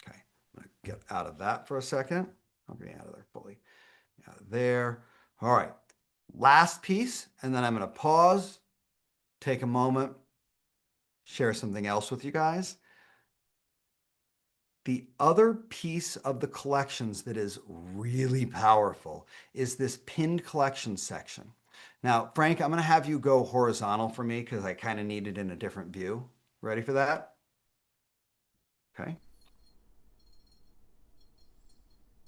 Okay, I'm going to get out of that for a second. I'm getting out of there fully. Out of there. All right, last piece, and then I'm going to pause, take a moment, share something else with you guys. The other piece of the collections that is really powerful is this pinned collections section. Now, Frank, I'm going to have you go horizontal for me because I kind of need it in a different view. Ready for that? Okay.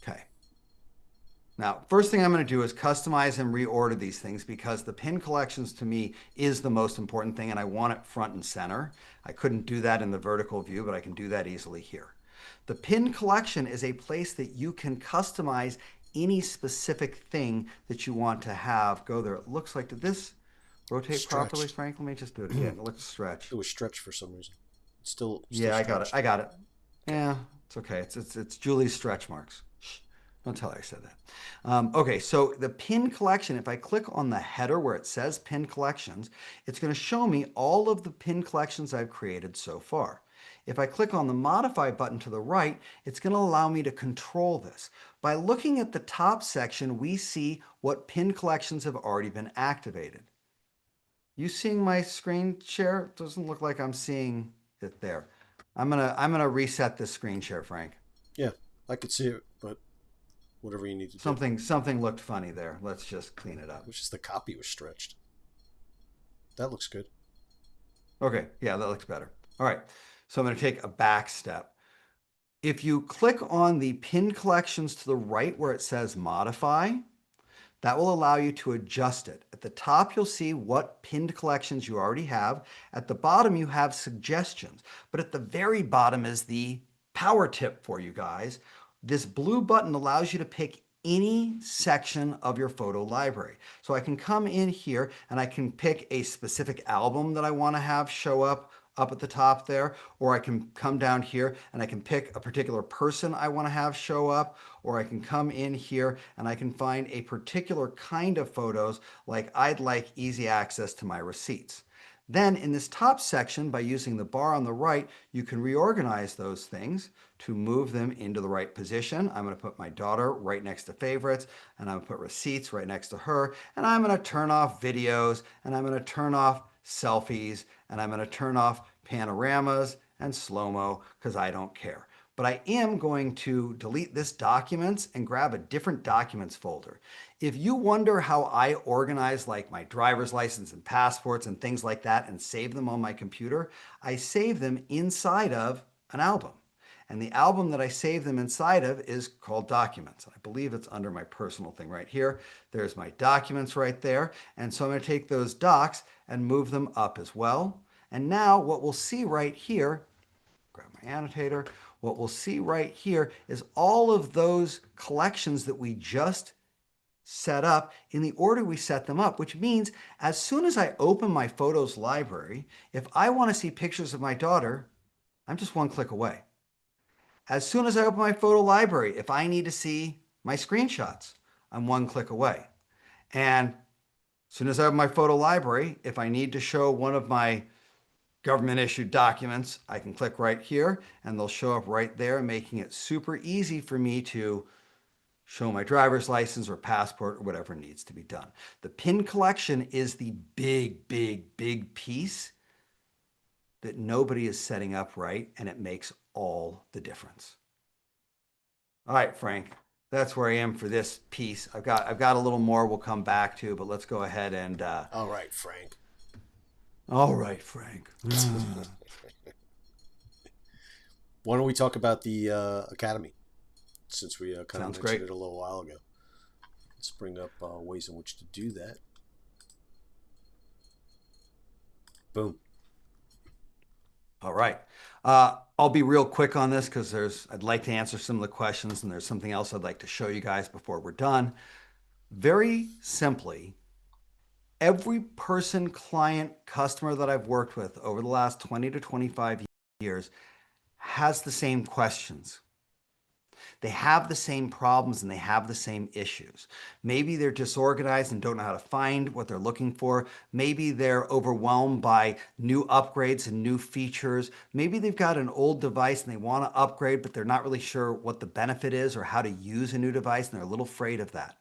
Okay. Now, first thing I'm going to do is customize and reorder these things because the pin collections to me is the most important thing and I want it front and center. I couldn't do that in the vertical view, but I can do that easily here. The pin collection is a place that you can customize any specific thing that you want to have go there. It looks like, did this rotate properly, Frank? Let me just do it again. It looks stretched. It was stretched for some reason. It's still yeah, I got it. stretched. I got it. Yeah, it's okay. It's Julie's stretch marks. Shh, don't tell her I said that. Okay, so the pin collection, if I click on the header where it says pin collections, it's going to show me all of the pin collections I've created so far. If I click on the modify button to the right, it's going to allow me to control this. By looking at the top section, we see what pin collections have already been activated. You seeing my screen share? It doesn't look like I'm seeing it there. I'm gonna reset this screen share, Frank. Yeah, I could see it, but whatever you need to do. Something looked funny there. Let's just clean it up. It was just the copy was stretched. That looks good. Okay, yeah, that looks better. All right, so I'm going to take a back step. If you click on the pin collections to the right where it says modify, that will allow you to adjust it. At the top, you'll see what pinned collections you already have. At the bottom, you have suggestions. But at the very bottom is the power tip for you guys. This blue button allows you to pick any section of your photo library. So I can come in here and I can pick a specific album that I want to have show up at the top there, or I can come down here and I can pick a particular person I want to have show up, or I can come in here and I can find a particular kind of photos, like I'd like easy access to my receipts. Then in this top section, by using the bar on the right, you can reorganize those things to move them into the right position. I'm going to put my daughter right next to favorites, and I'm going to put receipts right next to her, and I'm going to turn off videos, and I'm going to turn off selfies, and I'm going to turn off panoramas and slow-mo because I don't care. But I am going to delete this documents and grab a different documents folder. If you wonder how I organize like my driver's license and passports and things like that and save them on my computer, I save them inside of an album. And the album that I save them inside of is called Documents. I believe it's under my personal thing right here. There's my documents right there. And so I'm going to take those docs and move them up as well. And now what we'll see right here, grab my annotator, what we'll see right here is all of those collections that we just set up in the order we set them up, which means as soon as I open my photos library, if I want to see pictures of my daughter, I'm just one click away. As soon as I open my photo library, if I need to see my screenshots, I'm one click away. And as soon as I open my photo library, if I need to show one of my government issued documents, I can click right here and they'll show up right there, making it super easy for me to show my driver's license or passport or whatever needs to be done. The pin collection is the big piece that nobody is setting up right, and it makes all the difference. All right, Frank, that's where I am for this piece. I've got a little more we'll come back to, but let's go ahead and. All right, Frank. All right, Frank. Why don't we talk about the Academy, since we kind of Sounds mentioned great. it a little while ago. Let's bring up ways in which to do that. Boom. All right. I'll be real quick on this because I'd like to answer some of the questions, and there's something else I'd like to show you guys before we're done. Very simply, every person, client, customer that I've worked with over the last 20 to 25 years has the same questions. They have the same problems and they have the same issues. Maybe they're disorganized and don't know how to find what they're looking for. Maybe they're overwhelmed by new upgrades and new features. Maybe they've got an old device and they want to upgrade, but they're not really sure what the benefit is or how to use a new device, and they're a little afraid of that.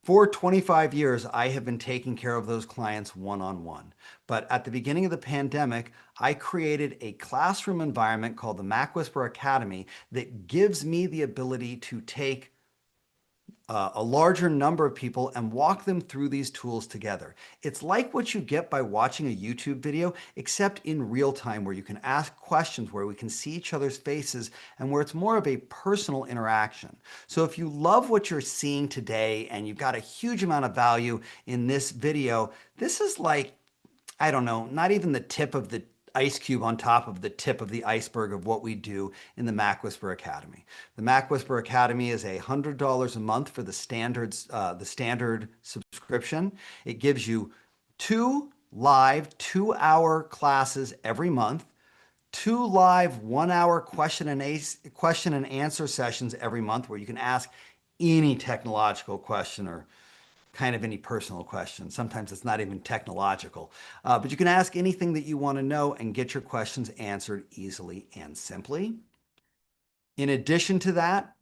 For 25 years, I have been taking care of those clients one-on-one. But at the beginning of the pandemic, I created a classroom environment called the MacWhisperer Academy that gives me the ability to take a larger number of people and walk them through these tools together. It's like what you get by watching a YouTube video, except in real time, where you can ask questions, where we can see each other's faces, and where it's more of a personal interaction. So if you love what you're seeing today and you've got a huge amount of value in this video, this is like, I don't know, not even the tip of the ice cube on top of the tip of the iceberg of what we do in the MacWhisperer Academy. The MacWhisperer Academy is $100 a month for the standard subscription. It gives you 2 live 2-hour classes every month, 2 live 1-hour question and answer sessions every month where you can ask any technological question or kind of any personal question. Sometimes it's not even technological, but you can ask anything that you want to know and get your questions answered easily and simply. In addition to that,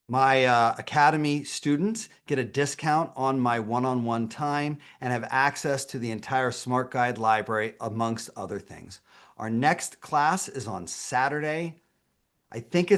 my Academy students get a discount on my one-on-one time and have access to the entire Smart Guide library, amongst other things. Our next class is on Saturday. I think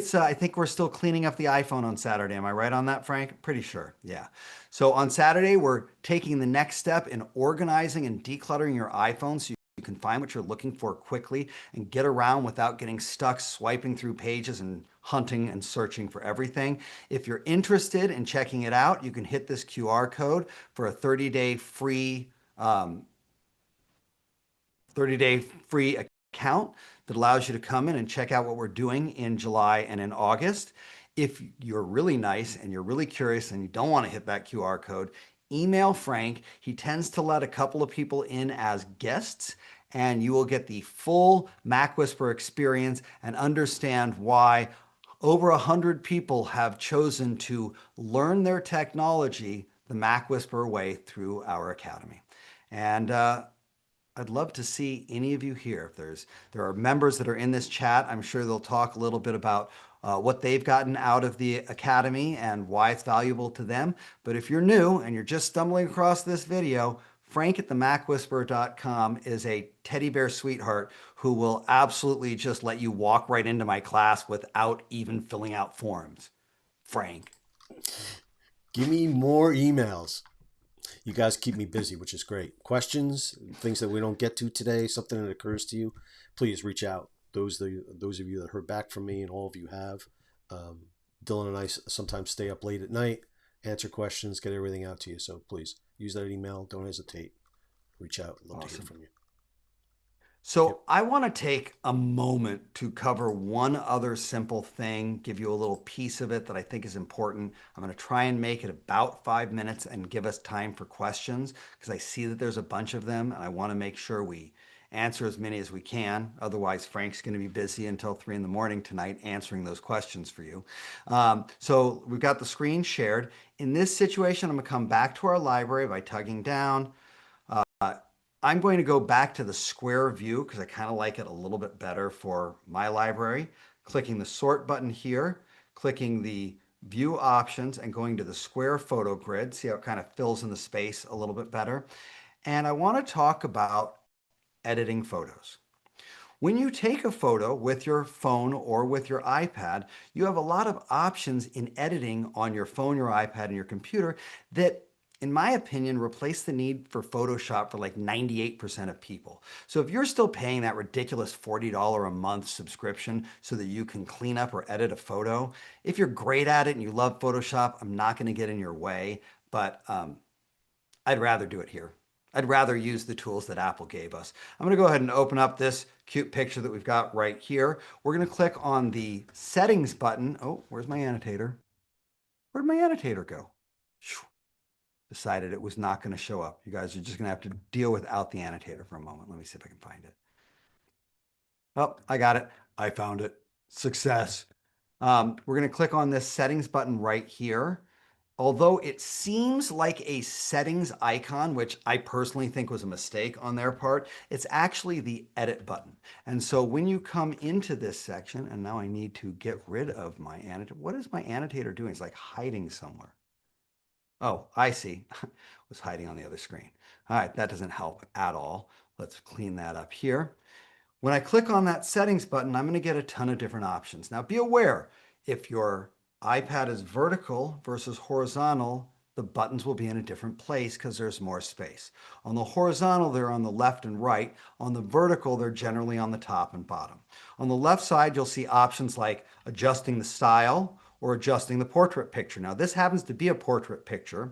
we're still cleaning up the iPhone on Saturday. Am I right on that, Frank? Pretty sure. Yeah. So on Saturday, we're taking the next step in organizing and decluttering your iPhone so you can find what you're looking for quickly and get around without getting stuck swiping through pages and hunting and searching for everything. If you're interested in checking it out, you can hit this QR code for a 30-day free 30-day free account that allows you to come in and check out what we're doing in July and in August. If you're really nice and you're really curious and you don't want to hit that QR code, email Frank. He tends to let a couple of people in as guests, and you will get the full Mac Whisper experience and understand why over 100 people have chosen to learn their technology the Mac Whisperer way through our academy. And I'd love to see any of you here. If there are members that are in this chat, I'm sure they'll talk a little bit about what they've gotten out of the academy and why it's valuable to them. But if you're new and you're just stumbling across this video, Frank at the MacWhisperer.com is a teddy bear sweetheart who will absolutely just let you walk right into my class without even filling out forms. Frank. Give me more emails. You guys keep me busy, which is great. Questions, things that we don't get to today, something that occurs to you, please reach out. Those of you that heard back from me, and all of you have. Dylan and I sometimes stay up late at night, answer questions, get everything out to you. So please use that email. Don't hesitate. Reach out. Love to hear from you. So I want to take a moment to cover one other simple thing, give you a little piece of it that I think is important. I'm going to try and make it about 5 minutes and give us time for questions because I see that there's a bunch of them and I want to make sure we answer as many as we can. Otherwise, Frank's going to be busy until 3 in the morning tonight answering those questions for you. So we've got the screen shared. In this situation, I'm going to come back to our library by tugging down. I'm going to go back to the square view because I kind of like it a little bit better for my library. Clicking the sort button here, clicking the view options and going to the square photo grid. See how it kind of fills in the space a little bit better. And I want to talk about editing photos. When you take a photo with your phone or with your iPad, you have a lot of options in editing on your phone, your iPad, and your computer that, in my opinion, replace the need for Photoshop for like 98% of people. So if you're still paying that ridiculous $40 a month subscription so that you can clean up or edit a photo, if you're great at it and you love Photoshop, I'm not going to get in your way, but I'd rather do it here. I'd rather use the tools that Apple gave us. I'm going to go ahead and open up this cute picture that we've got right here. We're going to click on the settings button. Oh, where's my annotator? Where'd my annotator go? Decided it was not going to show up. You guys are just going to have to deal without the annotator for a moment. Let me see if I can find it. Oh, I got it. I found it. Success. We're going to click on this settings button right here. Although it seems like a settings icon, which I personally think was a mistake on their part, it's actually the edit button. And so when you come into this section, and now I need to get rid of my annotator. What is my annotator doing? It's like hiding somewhere. Oh, I see. It was hiding on the other screen. All right, that doesn't help at all. Let's clean that up here. When I click on that settings button, I'm going to get a ton of different options. Now be aware, if your iPad is vertical versus horizontal, the buttons will be in a different place because there's more space. On the horizontal, they're on the left and right. On the vertical, they're generally on the top and bottom. On the left side, you'll see options like adjusting the style or adjusting the portrait picture. Now, this happens to be a portrait picture,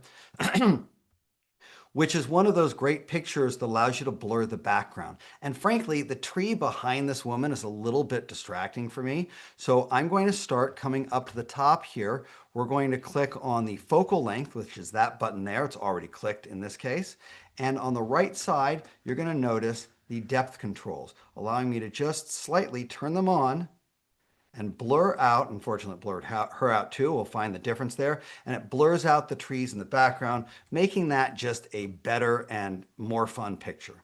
which is one of those great pictures that allows you to blur the background. And frankly, the tree behind this woman is a little bit distracting for me. So I'm going to start coming up to the top here. We're going to click on the focal length, which is that button there. It's already clicked in this case. And on the right side, you're going to notice the depth controls, allowing me to just slightly turn them on and blur out. Unfortunately, it blurred her out too. We'll find the difference there. And it blurs out the trees in the background, making that just a better and more fun picture.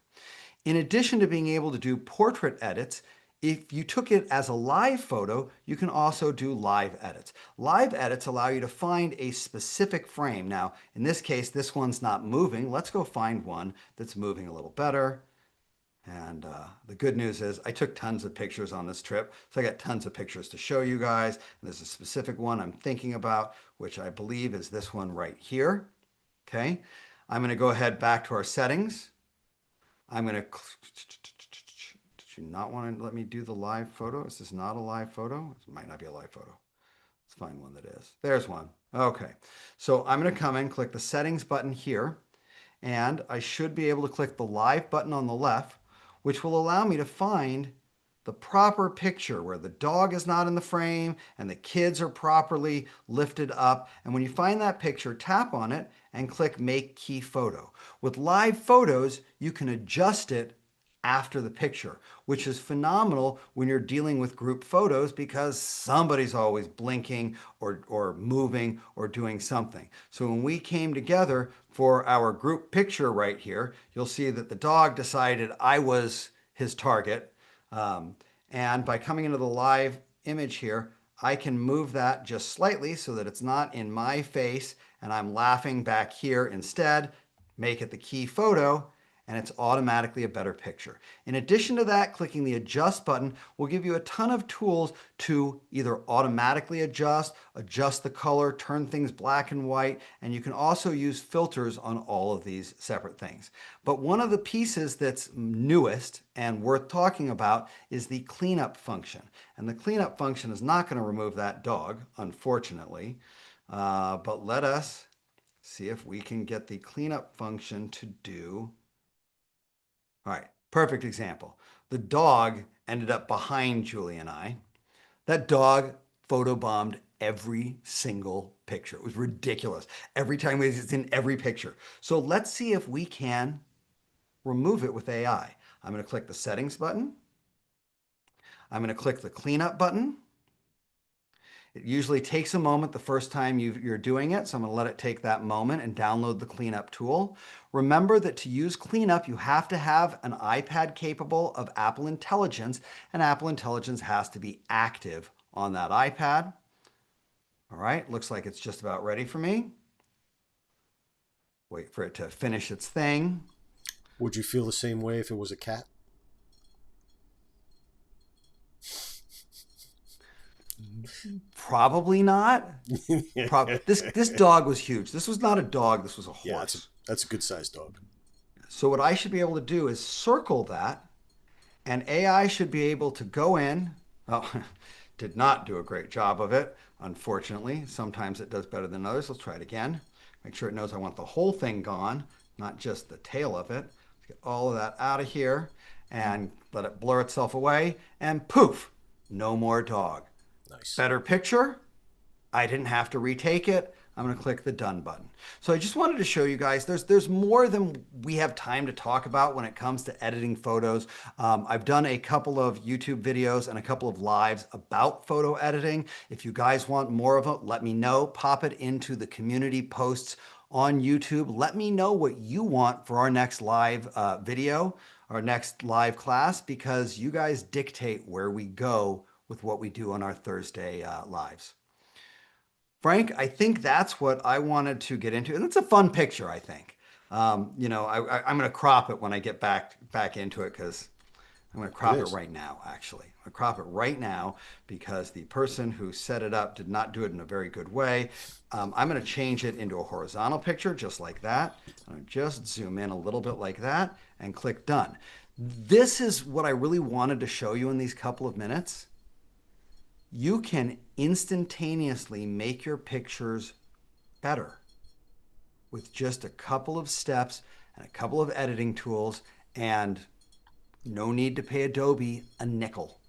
In addition to being able to do portrait edits, if you took it as a live photo, you can also do live edits. Live edits allow you to find a specific frame. Now, in this case, this one's not moving. Let's go find one that's moving a little better. And the good news is I took tons of pictures on this trip, so I got tons of pictures to show you guys. And there's a specific one I'm thinking about, which I believe is this one right here. Okay, I'm going to go ahead back to our settings. I'm going to, did you not want to let me do the live photo? Is this not a live photo? It might not be a live photo. Let's find one that is. There's one. Okay, so I'm going to come in, click the settings button here, and I should be able to click the live button on the left, which will allow me to find the proper picture where the dog is not in the frame and the kids are properly lifted up. And when you find that picture, tap on it and click Make Key Photo. With live photos, you can adjust it after the picture, which is phenomenal when you're dealing with group photos because somebody's always blinking or moving or doing something. So when we came together for our group picture right here, you'll see that the dog decided I was his target. And by coming into the live image here, I can move that just slightly so that it's not in my face and I'm laughing back here instead, make it the key photo, and it's automatically a better picture. In addition to that, clicking the adjust button will give you a ton of tools to either automatically adjust the color, turn things black and white, and you can also use filters on all of these separate things. But one of the pieces that's newest and worth talking about is the cleanup function. And the cleanup function is not going to remove that dog, unfortunately, but let us see if we can get the cleanup function to do. All right, perfect example. The dog ended up behind Julie and I. That dog photobombed every single picture. It was ridiculous. Every time it's in every picture. So let's see if we can remove it with AI. I'm going to click the settings button. I'm going to click the cleanup button. It usually takes a moment the first time you're doing it, so I'm going to let it take that moment and download the cleanup tool. Remember that to use cleanup, you have to have an iPad capable of Apple Intelligence, and Apple Intelligence has to be active on that iPad. All right, looks like it's just about ready for me. Wait for it to finish its thing. Would you feel the same way if it was a cat? Probably not. This dog was huge. This was not a dog. This was a Yeah, horse. that's a good sized dog. So what I should be able to do is circle that, and AI should be able to go in. Oh, did not do a great job of it, unfortunately. Sometimes it does better than others. Let's try it again. Make sure it knows I want the whole thing gone, not just the tail of it. Let's get all of that out of here and let it blur itself away, and poof, no more dog. Nice. Better picture. I didn't have to retake it. I'm going to click the done button. So I just wanted to show you guys there's more than we have time to talk about when it comes to editing photos. I've done a couple of YouTube videos and a couple of lives about photo editing. If you guys want more of it, let me know. Pop it into the community posts on YouTube. Let me know what you want for our next live video, our next live class, because you guys dictate where we go with what we do on our Thursday lives. Frank, I think that's what I wanted to get into, and it's a fun picture, I think. I'm going to crop it when I get back into it because I'm going to crop it right now, actually. I'm going to crop it right now because the person who set it up did not do it in a very good way. I'm going to change it into a horizontal picture just like that. I'm going to just zoom in a little bit like that and click done. This is what I really wanted to show you in these couple of minutes. You can instantaneously make your pictures better with just a couple of steps and a couple of editing tools, and no need to pay Adobe a nickel.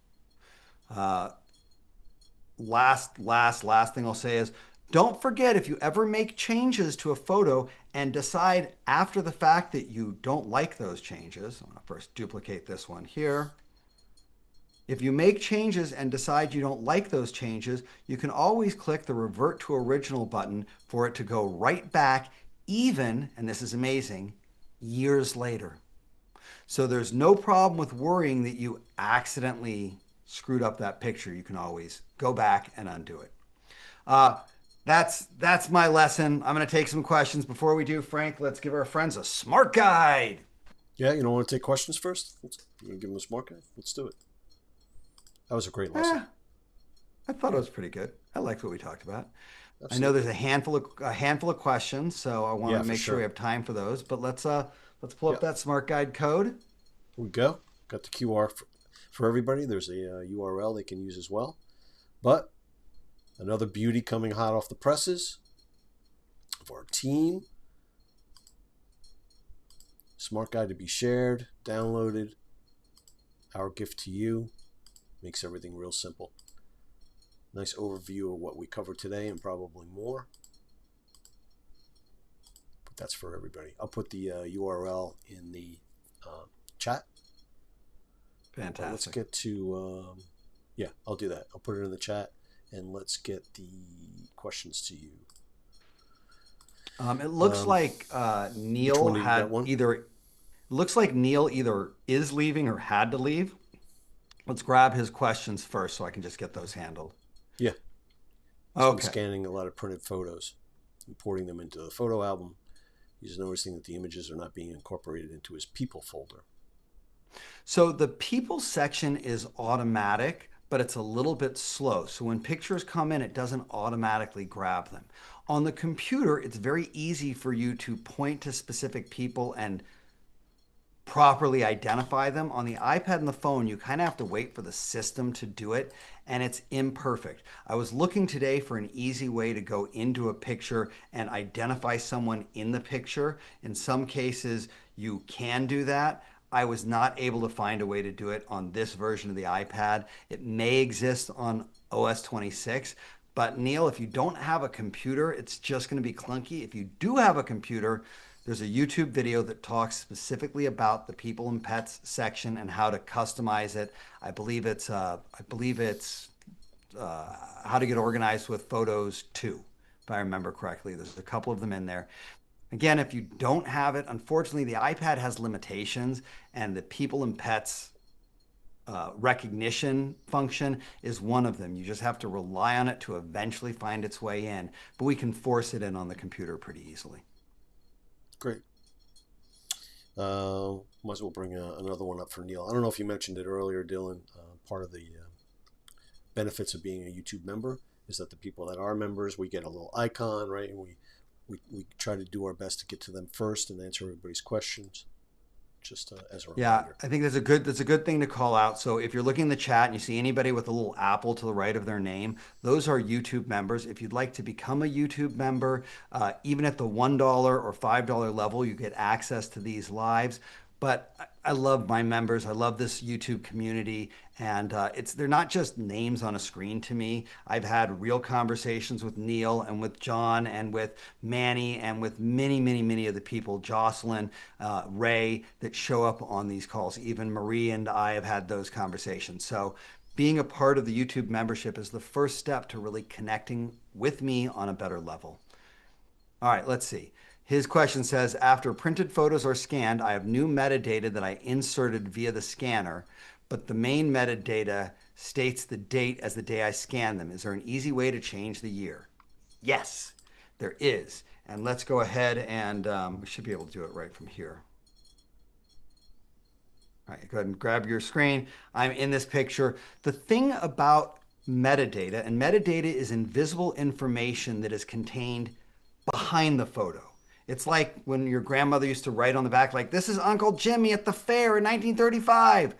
Last thing I'll say is don't forget, if you ever make changes to a photo and decide after the fact that you don't like those changes, I'm going to first duplicate this one here. If you make changes and decide you don't like those changes, you can always click the Revert to Original button for it to go right back, even, and this is amazing, years later. So there's no problem with worrying that you accidentally screwed up that picture. You can always go back and undo it. That's my lesson. I'm going to take some questions. Before we do, Frank, let's give our friends a smart guide. Yeah, you don't want to take questions first? You want to give them a smart guide? Let's do it. That was a great lesson. I thought it was pretty good. I liked what we talked about. Absolutely. I know there's a handful of questions, so I want to make sure we have time for those. But let's pull up that smart guide code. Here we go. Got the QR for everybody. There's a URL they can use as well. But another beauty coming hot off the presses of our team. Smart guide to be shared, downloaded. Our gift to you. Makes everything real simple. Nice overview of what we covered today and probably more. But that's for everybody. I'll put the URL in the chat. Fantastic. But let's get to, yeah, I'll do that. I'll put it in the chat, and let's get the questions to you. It looks like Neil had either. Looks like Neil either is leaving or had to leave. Let's grab his questions first so I can just get those handled. Yeah. He's Okay. been scanning a lot of printed photos, importing them into the photo album. He's noticing that the images are not being incorporated into his people folder. So the people section is automatic, but it's a little bit slow. So when pictures come in, it doesn't automatically grab them. On the computer, it's very easy for you to point to specific people and properly identify them. On the iPad and the phone, you kind of have to wait for the system to do it, and it's imperfect. I was looking today for an easy way to go into a picture and identify someone in the picture. In some cases, you can do that. I was not able to find a way to do it on this version of the iPad. It may exist on OS 26, but Neil, if you don't have a computer, it's just going to be clunky. If you do have a computer, there's a YouTube video that talks specifically about the people and pets section and how to customize it. I believe it's how to get organized with photos 2, if I remember correctly. There's a couple of them in there. Again, if you don't have it, unfortunately, the iPad has limitations, and the people and pets recognition function is one of them. You just have to rely on it to eventually find its way in, but we can force it in on the computer pretty easily. Great. Might as well bring another one up for Neil. I don't know if you mentioned it earlier, Dylan. Part of the benefits of being a YouTube member is that the people that are members, we get a little icon, right? And we try to do our best to get to them first and answer everybody's questions. Just as a reminder. Yeah, I think that's a good thing to call out. So if you're looking in the chat and you see anybody with a little apple to the right of their name, those are YouTube members. If you'd like to become a YouTube member, even at the $1 or $5 level, you get access to these lives. But I love my members. I love this YouTube community, and they're not just names on a screen to me. I've had real conversations with Neil and with John and with Manny and with many of the people, Jocelyn, Ray, that show up on these calls. Even Marie and I have had those conversations. So being a part of the YouTube membership is the first step to really connecting with me on a better level. All right, let's see. His question says, after printed photos are scanned, I have new metadata that I inserted via the scanner, but the main metadata states the date as the day I scanned them. Is there an easy way to change the year? Yes, there is. And let's go ahead and we should be able to do it right from here. All right, go ahead and grab your screen. I'm in this picture. The thing about metadata, and metadata is invisible information that is contained behind the photo. It's like when your grandmother used to write on the back, like, this is Uncle Jimmy at the fair in 1935.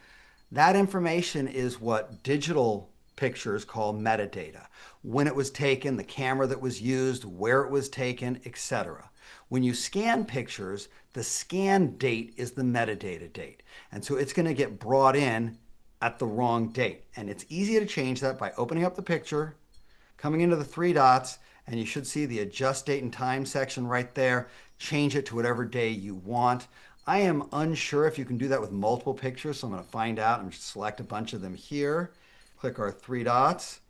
That information is what digital pictures call metadata. When it was taken, the camera that was used, where it was taken, etc. When you scan pictures, the scan date is the metadata date. And so it's going to get brought in at the wrong date. And it's easy to change that by opening up the picture, coming into the 3 dots, and you should see the adjust date and time section right there. Change it to whatever day you want. I am unsure if you can do that with multiple pictures, so I'm going to find out. I'm going to select a bunch of them here. Click our 3 dots.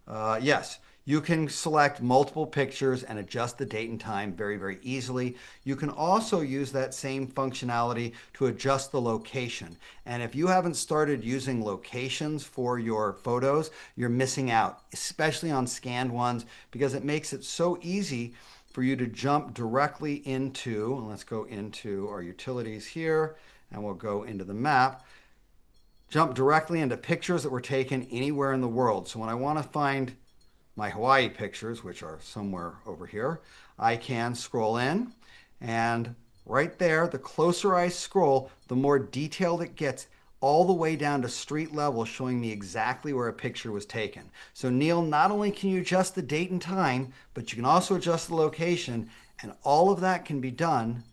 Yes, you can select multiple pictures and adjust the date and time very easily. You can also use that same functionality to adjust the location. And if you haven't started using locations for your photos, you're missing out, especially on scanned ones, because it makes it so easy for you to jump directly into, let's go into our utilities here, and we'll go into the map, jump directly into pictures that were taken anywhere in the world. So when I want to find my Hawaii pictures, which are somewhere over here, I can scroll in, and right there, the closer I scroll, the more detailed it gets, all the way down to street level, showing me exactly where a picture was taken. So Neil, not only can you adjust the date and time, but you can also adjust the location, and all of that can be done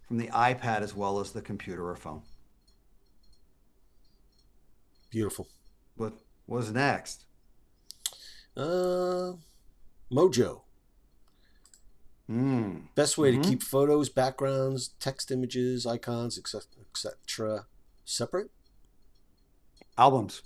from the iPad as well as the computer or phone. Beautiful. What's next? Uh, Mojo. Mm. Best way to Hmm. keep photos, backgrounds, text images, icons, etc. separate? Albums.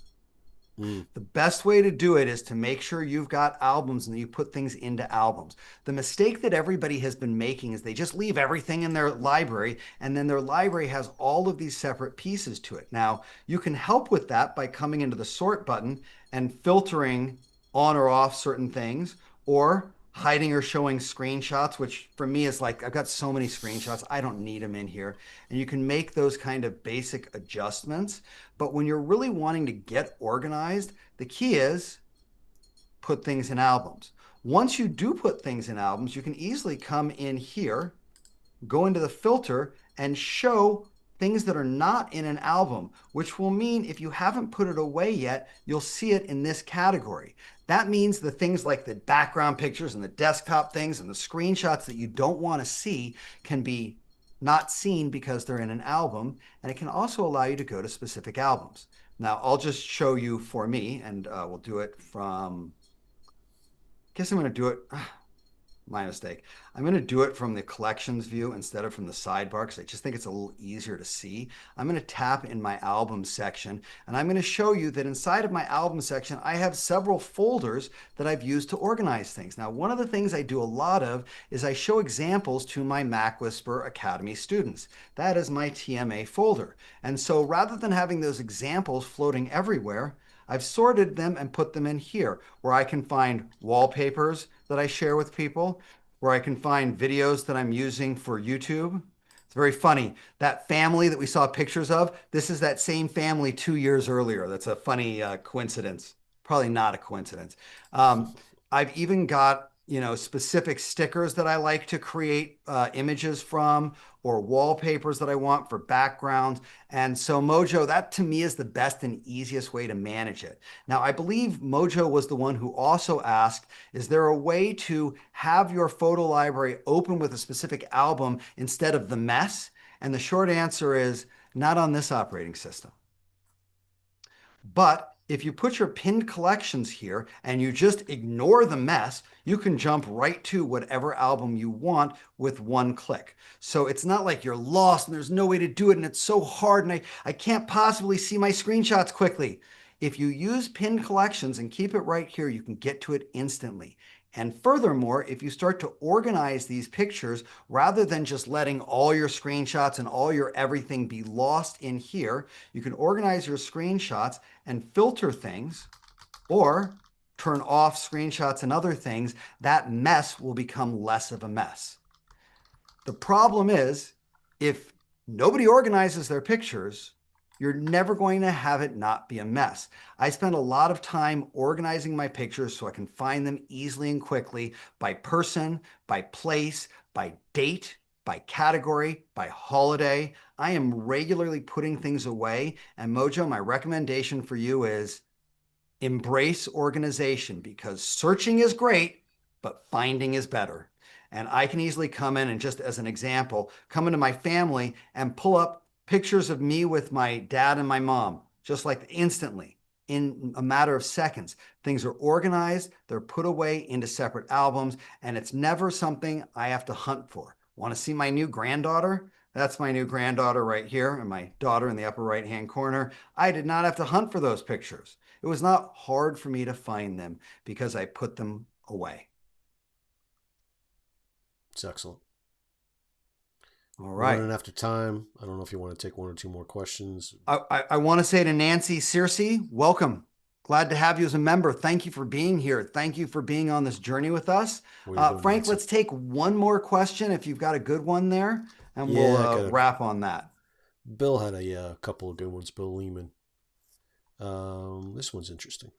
Mm. The best way to do it is to make sure you've got albums and that you put things into albums. The mistake that everybody has been making is they just leave everything in their library, and then their library has all of these separate pieces to it. Now, you can help with that by coming into the sort button and filtering on or off certain things, or hiding or showing screenshots, which for me is like, I've got so many screenshots, I don't need them in here. And you can make those kind of basic adjustments. But when you're really wanting to get organized, the key is put things in albums. Once you do put things in albums, you can easily come in here, go into the filter, and show things that are not in an album, which will mean if you haven't put it away yet, you'll see it in this category. That means the things like the background pictures and the desktop things and the screenshots that you don't want to see can be not seen because they're in an album. And it can also allow you to go to specific albums. Now, I'll just show you for me, and we'll do it from, I guess I'm going to do it. My mistake. I'm going to do it from the collections view instead of from the sidebar because I just think it's a little easier to see. I'm going to tap in my album section, and I'm going to show you that inside of my album section, I have several folders that I've used to organize things. Now, one of the things I do a lot of is I show examples to my MacWhisperer Academy students. That is my TMA folder. And so rather than having those examples floating everywhere, I've sorted them and put them in here where I can find wallpapers that I share with people, where I can find videos that I'm using for YouTube. It's very funny. That family that we saw pictures of, this is that same family 2 years earlier. That's a funny coincidence. Probably not a coincidence. Um, I've even got, specific stickers that I like to create images from, or wallpapers that I want for backgrounds. And so Mojo, that to me is the best and easiest way to manage it. Now, I believe Mojo was the one who also asked, is there a way to have your photo library open with a specific album instead of the mess? And the short answer is not on this operating system. But if you put your pinned collections here and you just ignore the mess, you can jump right to whatever album you want with one click. So it's not like you're lost and there's no way to do it and it's so hard and I can't possibly see my screenshots quickly. If you use pinned collections and keep it right here, you can get to it instantly. And furthermore, if you start to organize these pictures, rather than just letting all your screenshots and all your everything be lost in here, you can organize your screenshots and filter things or turn off screenshots and other things. That mess will become less of a mess. The problem is if nobody organizes their pictures, you're never going to have it not be a mess. I spend a lot of time organizing my pictures so I can find them easily and quickly by person, by place, by date, by category, by holiday. I am regularly putting things away. And Mojo, my recommendation for you is embrace organization because searching is great, but finding is better. And I can easily come in and just as an example, come into my family and pull up pictures of me with my dad and my mom, just like instantly in a matter of seconds. Things are organized, they're put away into separate albums, and it's never something I have to hunt for. Want to see my new granddaughter? That's my new granddaughter right here, and my daughter in the upper right-hand corner. I did not have to hunt for those pictures. It was not hard for me to find them because I put them away. It's excellent. All We're right. running after time. I don't know if you want to take one or two more questions. I want to say to Nancy Searcy, welcome. Glad to have you as a member. Thank you for being here. Thank you for being on this journey with us. Way to go, Frank, Nancy. let's take one more question if you've got a good one there, and Yeah, I we'll got a. wrap on that. Bill had a couple of good ones. Bill Lehman. This one's interesting.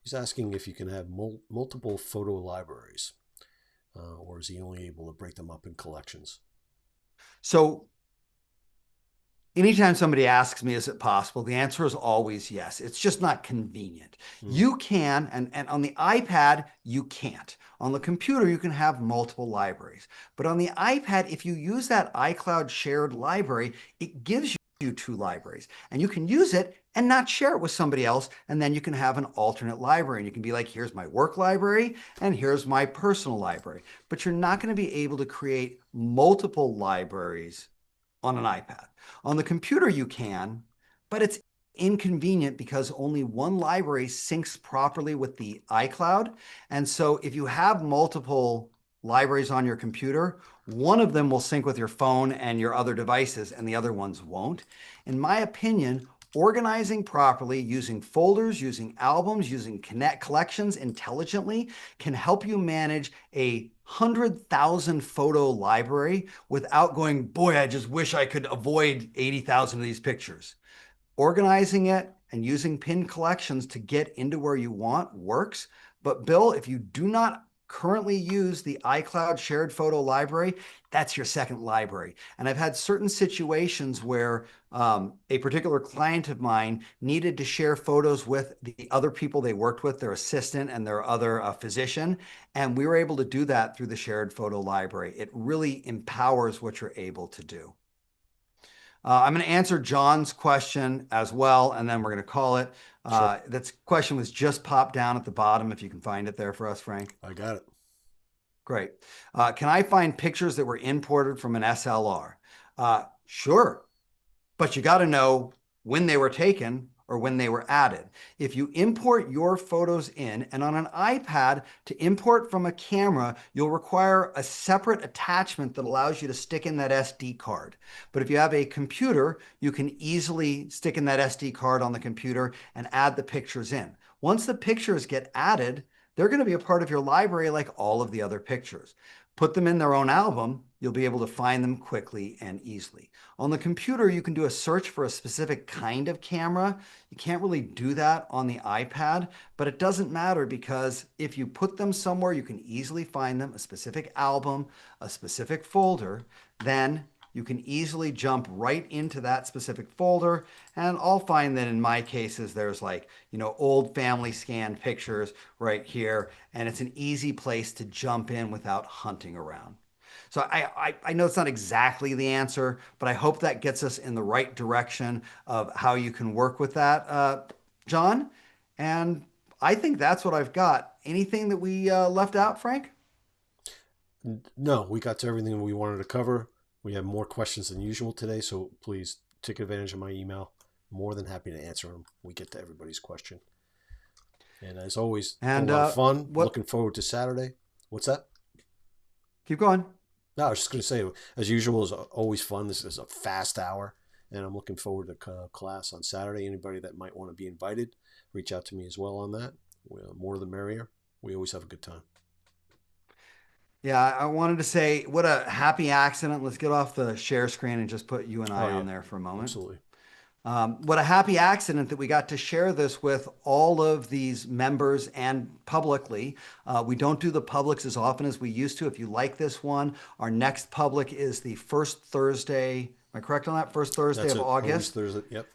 He's asking if you can have multiple photo libraries, or is he only able to break them up in collections? So anytime somebody asks me, is it possible? The answer is always yes. It's just not convenient. Mm. You can, and on the iPad, you can't. On the computer, you can have multiple libraries. But on the iPad, if you use that iCloud shared library, it gives you two libraries. And you can use it and not share it with somebody else. And then you can have an alternate library. And you can be like, here's my work library and here's my personal library. But you're not going to be able to create multiple libraries on an iPad. On the computer, you can, but it's inconvenient because only one library syncs properly with the iCloud. And so if you have multiple libraries on your computer, one of them will sync with your phone and your other devices, and the other ones won't. In my opinion, organizing properly, using folders, using albums, using collections intelligently can help you manage a 100,000 photo library without going, boy, I just wish I could avoid 80,000 of these pictures. Organizing it and using pinned collections to get into where you want works. But Bill, if you do not currently use the iCloud shared photo library, that's your second library. And I've had certain situations where a particular client of mine needed to share photos with the other people they worked with, their assistant and their other physician. And we were able to do that through the shared photo library. It really empowers what you're able to do. I'm going to answer John's question as well, and then we're going to call it. Sure. That question was just popped down at the bottom, if you can find it there for us, Frank. I got it. Great. Can I find pictures that were imported from an SLR? Sure, but you got to know when they were taken or when they were added. If you import your photos in, and on an iPad, to import from a camera, you'll require a separate attachment that allows you to stick in that SD card. But if you have a computer, you can easily stick in that SD card on the computer and add the pictures in. Once the pictures get added, they're going to be a part of your library like all of the other pictures. Put them in their own album, you'll be able to find them quickly and easily. On the computer, you can do a search for a specific kind of camera. You can't really do that on the iPad, but it doesn't matter because if you put them somewhere, you can easily find them, a specific album, a specific folder, then you can easily jump right into that specific folder. And I'll find that in my cases, there's like, old family scanned pictures right here. And it's an easy place to jump in without hunting around. So I know it's not exactly the answer, but I hope that gets us in the right direction of how you can work with that, John. And I think that's what I've got. Anything that we left out, Frank? No, we got to everything we wanted to cover. We have more questions than usual today, so please take advantage of my email. More than happy to answer them. We get to everybody's question. And as always, And a lot of fun. Looking forward to Saturday. What's that? Keep going. No, I was just going to say, as usual, is always fun. This is a fast hour, and I'm looking forward to class on Saturday. Anybody that might want to be invited, reach out to me as well on that. More the merrier. We always have a good time. Yeah, I wanted to say, what a happy accident. Let's get off the share screen and just put you and I on there for a moment. Absolutely. What a happy accident that we got to share this with all of these members and publicly. We don't do the publics as often as we used to. If you like this one, our next public is the first Thursday. Am I correct on that? First Thursday of August? Thursday, yep.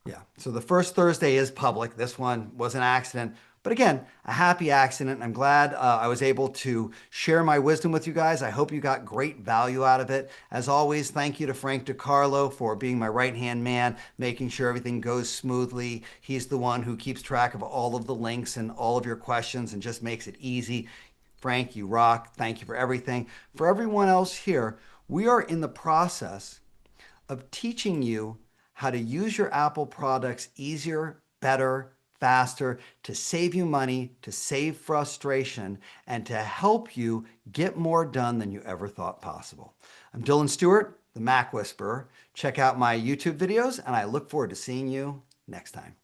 Yeah, so the first Thursday is public. This one was an accident. But again, a happy accident. I'm glad I was able to share my wisdom with you guys. I hope you got great value out of it. As always, thank you to Frank DiCarlo for being my right-hand man, making sure everything goes smoothly. He's the one who keeps track of all of the links and all of your questions and just makes it easy. Frank, you rock. Thank you for everything. For everyone else here, we are in the process of teaching you how to use your Apple products easier, better, faster, to save you money, to save frustration, and to help you get more done than you ever thought possible. I'm Dylan Stewart, the Mac Whisperer. Check out my YouTube videos, and I look forward to seeing you next time.